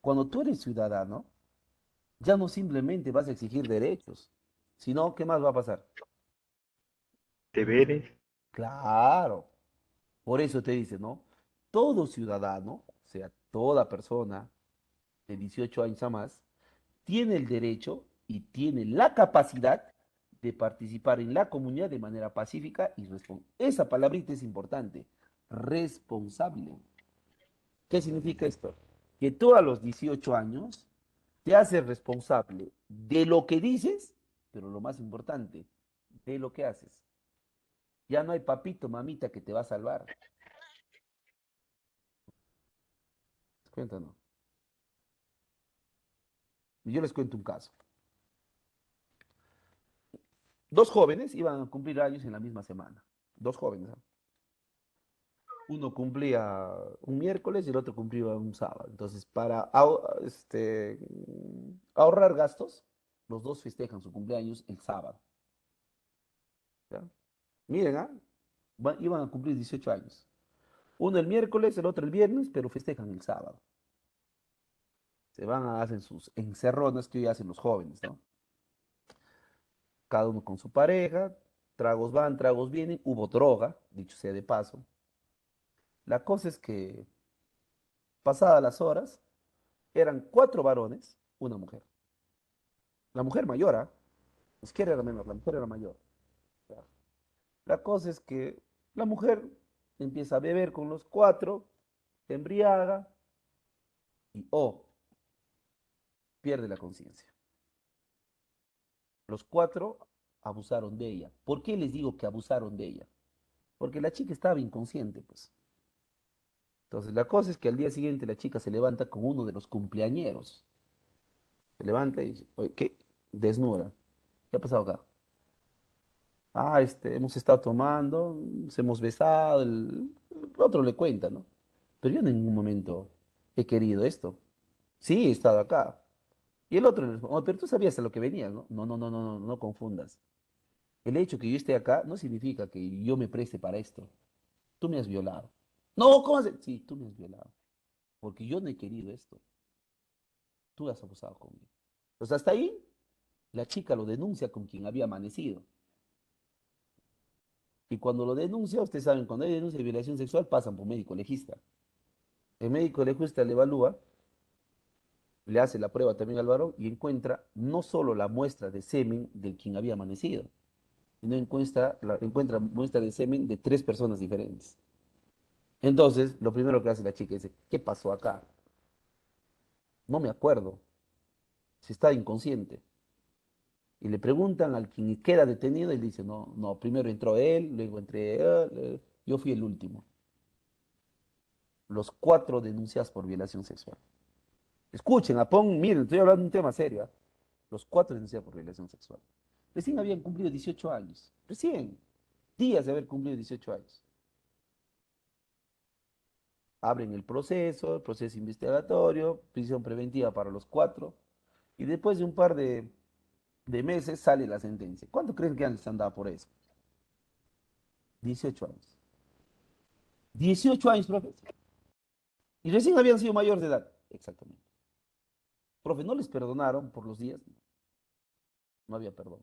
Cuando tú eres ciudadano, ya no simplemente vas a exigir derechos, sino, ¿qué más va a pasar?
Deberes.
Claro. Por eso te dice, ¿no? Todo ciudadano, o sea, toda persona de 18 años a más, tiene el derecho y tiene la capacidad de participar en la comunidad de manera pacífica y responsable. Esa palabrita es importante, responsable. ¿Qué significa esto? Que tú a los 18 años te haces responsable de lo que dices, pero lo más importante, de lo que haces. Ya no hay papito, mamita que te va a salvar. Cuéntanos. Y yo les cuento un caso. Dos jóvenes iban a cumplir años en la misma semana. Dos jóvenes, ¿ah? Uno cumplía un miércoles y el otro cumplía un sábado. Entonces, para ahorrar gastos, los dos festejan su cumpleaños el sábado. ¿Ya? Miren, ¿ah? Iban a cumplir 18 años. Uno el miércoles, el otro el viernes, pero festejan el sábado. Se van a hacer sus encerronas que hoy hacen los jóvenes, ¿no? Cada uno con su pareja, tragos van, tragos vienen, hubo droga, dicho sea de paso. La cosa es que, pasadas las horas, Eran 4 varones, una mujer. La mujer mayor, ¿ah? Ni siquiera era menor, la mujer era mayor. Ya. La cosa es que la mujer empieza a beber con los 4, se embriaga y, pierde la conciencia. Los 4 abusaron de ella. ¿Por qué les digo que abusaron de ella? Porque la chica estaba inconsciente, pues. Entonces, la cosa es que al día siguiente la chica se levanta con uno de los cumpleañeros. Se levanta y dice, oye, ¿qué? Desnuda. ¿Qué ha pasado acá? Ah, hemos estado tomando, nos hemos besado, el otro le cuenta, ¿no? Pero yo en ningún momento he querido esto. Sí, he estado acá. Y el otro le responde, "Oh, pero tú sabías a lo que venías, ¿no? No, no, no, no, no, no confundas. El hecho que yo esté acá no significa que yo me preste para esto. Tú me has violado. No, ¿cómo haces? Sí, tú me has violado. Porque yo no he querido esto. Tú has abusado conmigo. Pues hasta ahí, la chica lo denuncia con quien había amanecido. Y cuando lo denuncia, ustedes saben, cuando hay denuncia de violación sexual, pasan por médico legista. El médico legista le evalúa, le hace la prueba también al varón y encuentra no solo la muestra de semen de quien había amanecido, sino encuentra muestra de semen de 3 personas diferentes. Entonces, lo primero que hace la chica dice, ¿qué pasó acá? No me acuerdo, si está inconsciente. Y le preguntan al quien queda detenido y le dice, no, no, primero entró él, luego entré él, yo fui el último. Los 4 denunciados por violación sexual. Escuchen, miren, estoy hablando de un tema serio. ¿Ah? Los 4 denunciados por violación sexual. Recién habían cumplido 18 años. Recién. Días de haber cumplido 18 años. Abren el proceso investigatorio, prisión preventiva para los 4. Y después de un par de meses sale la sentencia. ¿Cuánto creen que antes andaba por eso? 18 años. 18 años, profe. Y recién habían sido mayores de edad. Exactamente. Profe, ¿no les perdonaron por los días? No había perdón.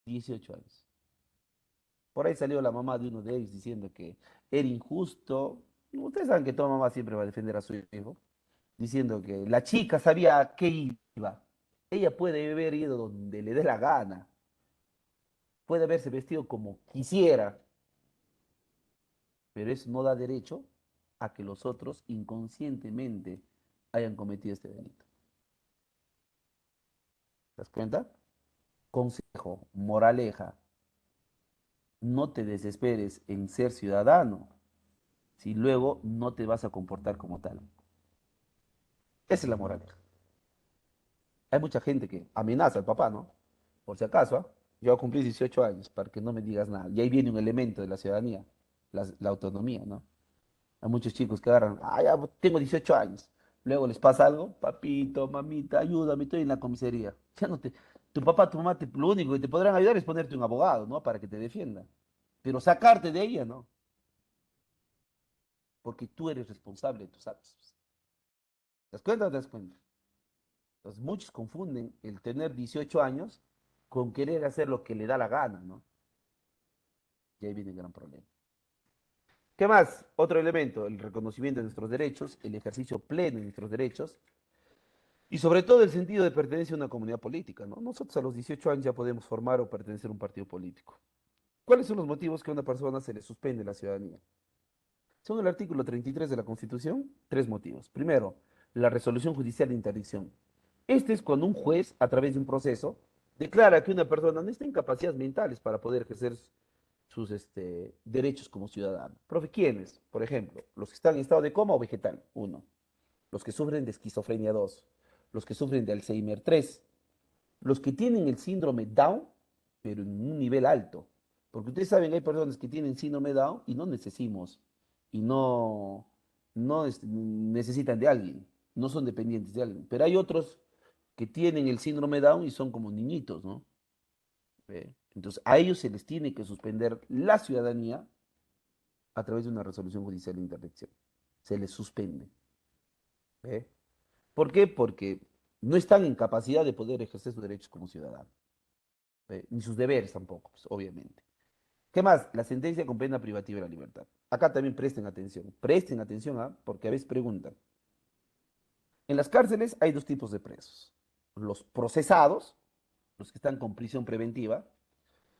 18 años. Por ahí salió la mamá de uno de ellos diciendo que era injusto. Ustedes saben que toda mamá siempre va a defender a su hijo, diciendo que la chica sabía a qué iba. Ella puede haber ido donde le dé la gana, puede haberse vestido como quisiera, pero eso no da derecho a que los otros inconscientemente hayan cometido este delito. ¿Te das cuenta? Consejo, moraleja, no te desesperes en ser ciudadano si luego no te vas a comportar como tal. Esa es la moraleja. Hay mucha gente que amenaza al papá, ¿no? Por si acaso, ¿ah? Yo voy a cumplir 18 años para que no me digas nada. Y ahí viene un elemento de la ciudadanía, la autonomía, ¿no? Hay muchos chicos que agarran, ya tengo 18 años. Luego les pasa algo, papito, mamita, ayúdame, estoy en la comisaría. Ya no te, tu papá, tu mamá, lo único que te podrán ayudar es ponerte un abogado, ¿no? Para que te defienda. Pero sacarte de ella, ¿no? Porque tú eres responsable de tus actos. ¿Te das cuenta o no te das cuenta? Entonces, muchos confunden el tener 18 años con querer hacer lo que le da la gana, ¿no? Y ahí viene el gran problema. ¿Qué más? Otro elemento, el reconocimiento de nuestros derechos, el ejercicio pleno de nuestros derechos y sobre todo el sentido de pertenencia a una comunidad política, ¿no? Nosotros a los 18 años ya podemos formar o pertenecer a un partido político. ¿Cuáles son los motivos que a una persona se le suspende la ciudadanía? Según el artículo 33 de la Constitución, 3 motivos. Primero, la resolución judicial de interdicción. Este es cuando un juez, a través de un proceso, declara que una persona no está en capacidades mentales para poder ejercer sus derechos como ciudadano. Profe, ¿quiénes? Por ejemplo, los que están en estado de coma o vegetal, 1. Los que sufren de esquizofrenia, 2. Los que sufren de Alzheimer, 3. Los que tienen el síndrome Down, pero en un nivel alto. Porque ustedes saben, hay personas que tienen síndrome Down y no necesitamos, y no necesitan de alguien, no son dependientes de alguien. Pero hay otros que tienen el síndrome Down y son como niñitos, ¿no? Entonces, a ellos se les tiene que suspender la ciudadanía a través de una resolución judicial de interdicción. Se les suspende. ¿Ve? ¿Por qué? Porque no están en capacidad de poder ejercer sus derechos como ciudadanos. Ni sus deberes tampoco, pues, obviamente. ¿Qué más? La sentencia con pena privativa de la libertad. Acá también presten atención. Presten atención, ¿ah? Porque a veces preguntan. En las cárceles hay dos tipos de presos. Los procesados, los que están con prisión preventiva,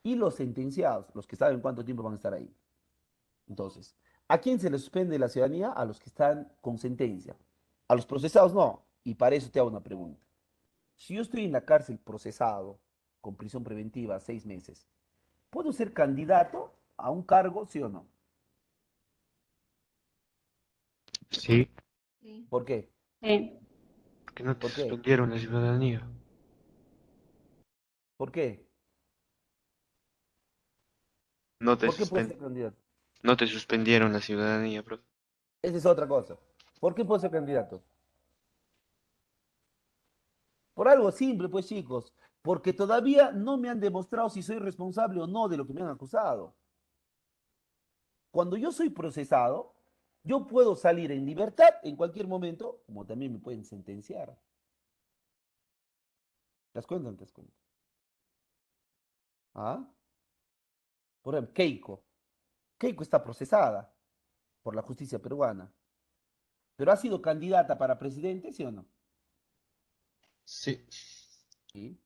y los sentenciados, los que saben cuánto tiempo van a estar ahí. Entonces, ¿a quién se le suspende la ciudadanía? A los que están con sentencia. A los procesados no. Y para eso te hago una pregunta. Si yo estoy en la cárcel procesado, con prisión preventiva, 6 meses, ¿puedo ser candidato a un cargo, sí o no?
Sí,
Sí.
¿Por qué?
Sí.
que no te
¿Por qué?
suspendieron la ciudadanía.
¿Por qué?
No te
¿Por qué puedo
suspend-
ser candidato?
no te suspendieron la ciudadanía, profe.
Esa es otra cosa. ¿Por qué puedo ser candidato? Por algo simple, pues chicos, porque todavía no me han demostrado si soy responsable o no de lo que me han acusado. Cuando yo soy procesado, yo puedo salir en libertad en cualquier momento, como también me pueden sentenciar. ¿Te das cuenta o no te das cuenta? ¿Ah? Por ejemplo, Keiko. Keiko está procesada por la justicia peruana, pero ha sido candidata para presidente, ¿sí o no?
Sí.
¿Sí?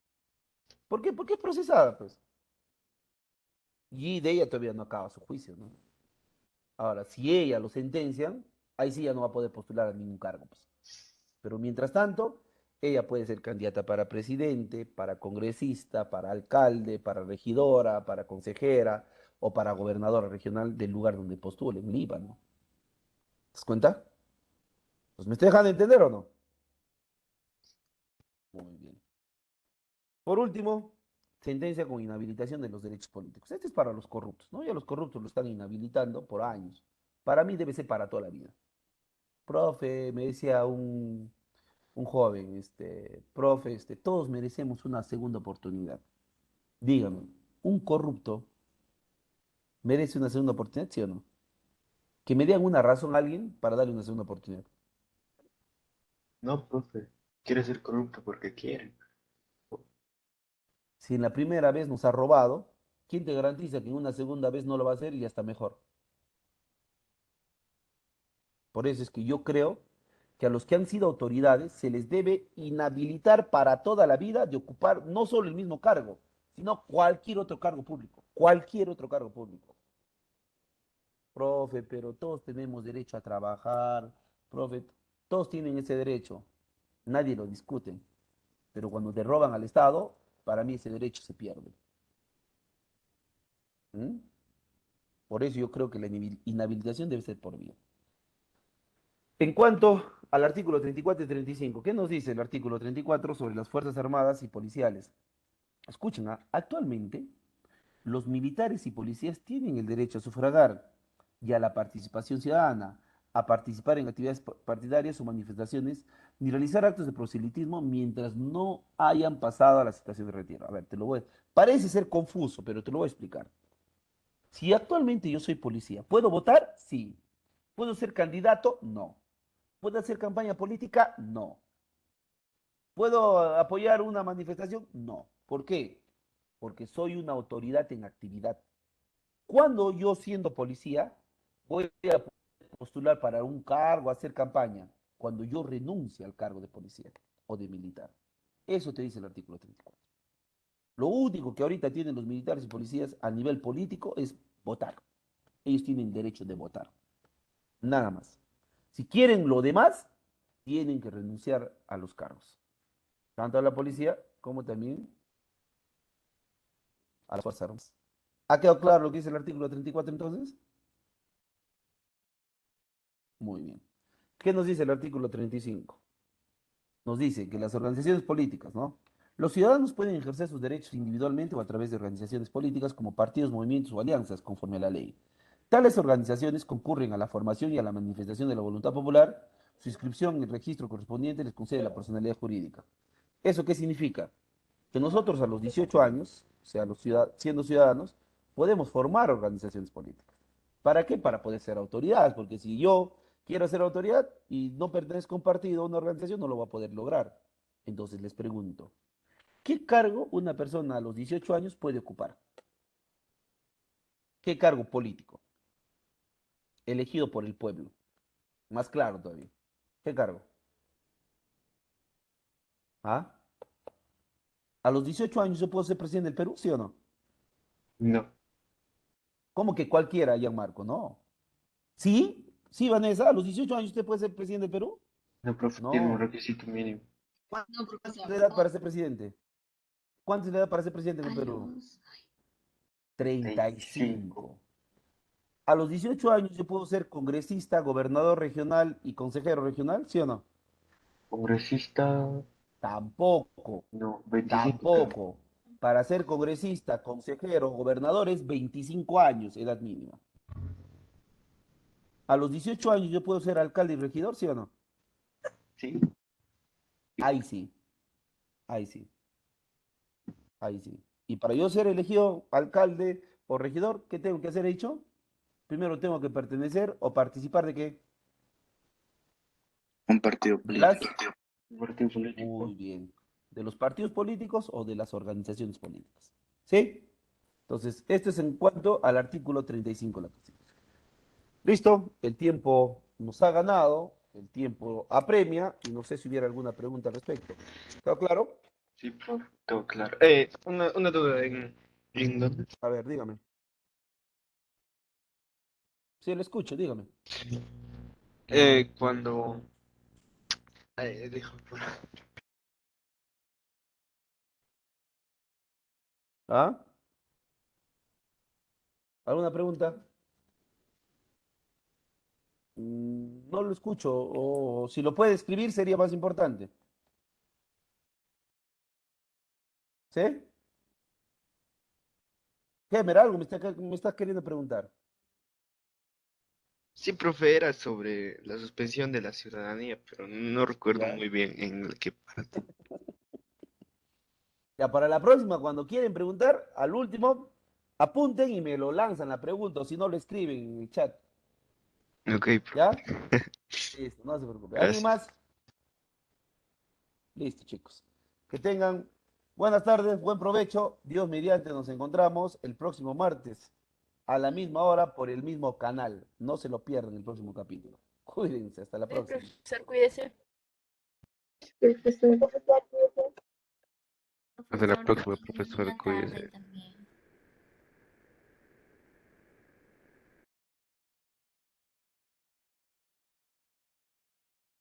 ¿Por qué? Porque es procesada, pues. Y de ella todavía no acaba su juicio, ¿no? Ahora, si ella lo sentencian, ahí sí ya no va a poder postular a ningún cargo, pues. Pero mientras tanto, ella puede ser candidata para presidente, para congresista, para alcalde, para regidora, para consejera o para gobernadora regional del lugar donde postule, en Líbano. ¿Te das cuenta? Pues me estoy dejando entender o no. Muy bien. Por último, sentencia con inhabilitación de los derechos políticos. Este es para los corruptos, ¿no? Ya los corruptos lo están inhabilitando por años. Para mí debe ser para toda la vida. Profe, me decía un joven, profe, todos merecemos una segunda oportunidad. Dígame, ¿un corrupto merece una segunda oportunidad, sí o no? Que me digan una razón a alguien para darle una segunda oportunidad.
No, profe. Quiere ser corrupto porque quiere.
Si en la primera vez nos ha robado, ¿quién te garantiza que en una segunda vez no lo va a hacer y ya está mejor? Por eso es que yo creo que a los que han sido autoridades se les debe inhabilitar para toda la vida de ocupar no solo el mismo cargo, sino cualquier otro cargo público. Cualquier otro cargo público. Profe, pero todos tenemos derecho a trabajar. Profe, todos tienen ese derecho. Nadie lo discute. Pero cuando te roban al Estado, para mí ese derecho se pierde. ¿Mm? Por eso yo creo que la inhabilitación debe ser por vida. En cuanto al artículo 34 y 35, ¿qué nos dice el artículo 34 sobre las Fuerzas Armadas y Policiales? Escuchen, actualmente los militares y policías tienen el derecho a sufragar y a la participación ciudadana, a participar en actividades partidarias o manifestaciones, ni realizar actos de proselitismo mientras no hayan pasado a la situación de retiro. A ver, parece ser confuso, pero te lo voy a explicar. Si actualmente yo soy policía, ¿puedo votar? Sí. ¿Puedo ser candidato? No. ¿Puedo hacer campaña política? No. ¿Puedo apoyar una manifestación? No. ¿Por qué? Porque soy una autoridad en actividad. Cuando yo siendo policía voy a postular para un cargo, hacer campaña, cuando yo renuncie al cargo de policía o de militar. Eso te dice el artículo 34. Lo único que ahorita tienen los militares y policías a nivel político es votar. Ellos tienen derecho de votar. Nada más. Si quieren lo demás, tienen que renunciar a los cargos. Tanto a la policía como también a las Fuerzas Armadas. ¿Ha quedado claro lo que dice el artículo 34 entonces? Muy bien. ¿Qué nos dice el artículo 35? Nos dice que las organizaciones políticas, ¿no? Los ciudadanos pueden ejercer sus derechos individualmente o a través de organizaciones políticas como partidos, movimientos o alianzas, conforme a la ley. Tales organizaciones concurren a la formación y a la manifestación de la voluntad popular. Su inscripción en el registro correspondiente les concede la personalidad jurídica. ¿Eso qué significa? Que nosotros a los 18 años, o sea, siendo ciudadanos, podemos formar organizaciones políticas. ¿Para qué? Para poder ser autoridades, porque si yo quiero ser autoridad y no pertenezco a un partido o una organización, no lo va a poder lograr. Entonces les pregunto, ¿qué cargo una persona a los 18 años puede ocupar? ¿Qué cargo político? Elegido por el pueblo. Más claro todavía. ¿Qué cargo? ¿Ah? ¿A los 18 años yo puedo ser presidente del Perú, sí o no?
No,
¿Cómo que cualquiera, Gianmarco? No. ¿Sí? ¿Sí, Vanessa? ¿A los 18 años usted puede ser presidente del Perú?
no, profe, tiene un
No.
requisito mínimo.
No,
¿Cuánto es
profesor.
la edad para ser presidente? ¿Cuánto es la edad para ser presidente en el Perú?
Años.
25.
35. ¿A los 18 años yo puedo ser congresista, gobernador regional y consejero regional? ¿Sí o no?
Congresista,
Tampoco.
no, 25 creo.
Tampoco. Para ser congresista, consejero, gobernador es 25 años, edad mínima. ¿A los 18 años yo puedo ser alcalde y regidor? ¿Sí o no?
Sí,
Ahí sí. Ahí sí. Ahí sí. Y para yo ser elegido alcalde o regidor, ¿qué tengo que hacer, he dicho? Primero tengo que pertenecer o participar de qué?
Un partido
De
político.
las...
un partido
Muy
político.
bien. ¿De los partidos políticos o de las organizaciones políticas? ¿Sí? Entonces, esto es en cuanto al artículo 35 de la Constitución. Listo, el tiempo nos ha ganado, el tiempo apremia y no sé si hubiera alguna pregunta al respecto. ¿Está claro?
Sí, profe, todo claro. Una duda ¿en dónde?
A ver, dígame. Sí, le escucho, dígame.
Cuando... dijo,
¿Ah? ¿Alguna pregunta? No lo escucho, o si lo puede escribir sería más importante. ¿Sí? Gemer, algo me está queriendo preguntar.
sí, profe, era sobre la suspensión de la ciudadanía, pero no recuerdo
Ya.
muy bien en qué parte.
Ya para la próxima, cuando quieren preguntar, al último, apunten y me lo lanzan la pregunta, o si no, lo escriben en el chat.
Ok, profe,
¿Ya? Listo, no se preocupe. ¿Alguien
gracias.
más? Listo, chicos. Que tengan buenas tardes, buen provecho. Dios mediante, nos encontramos el próximo martes a la misma hora por el mismo canal. No se lo pierdan el próximo capítulo. Cuídense, hasta la próxima.
Profesor, cuídese.
Hasta la
Profesor,
próxima,
linda
profesor, cuídese.
tarde también.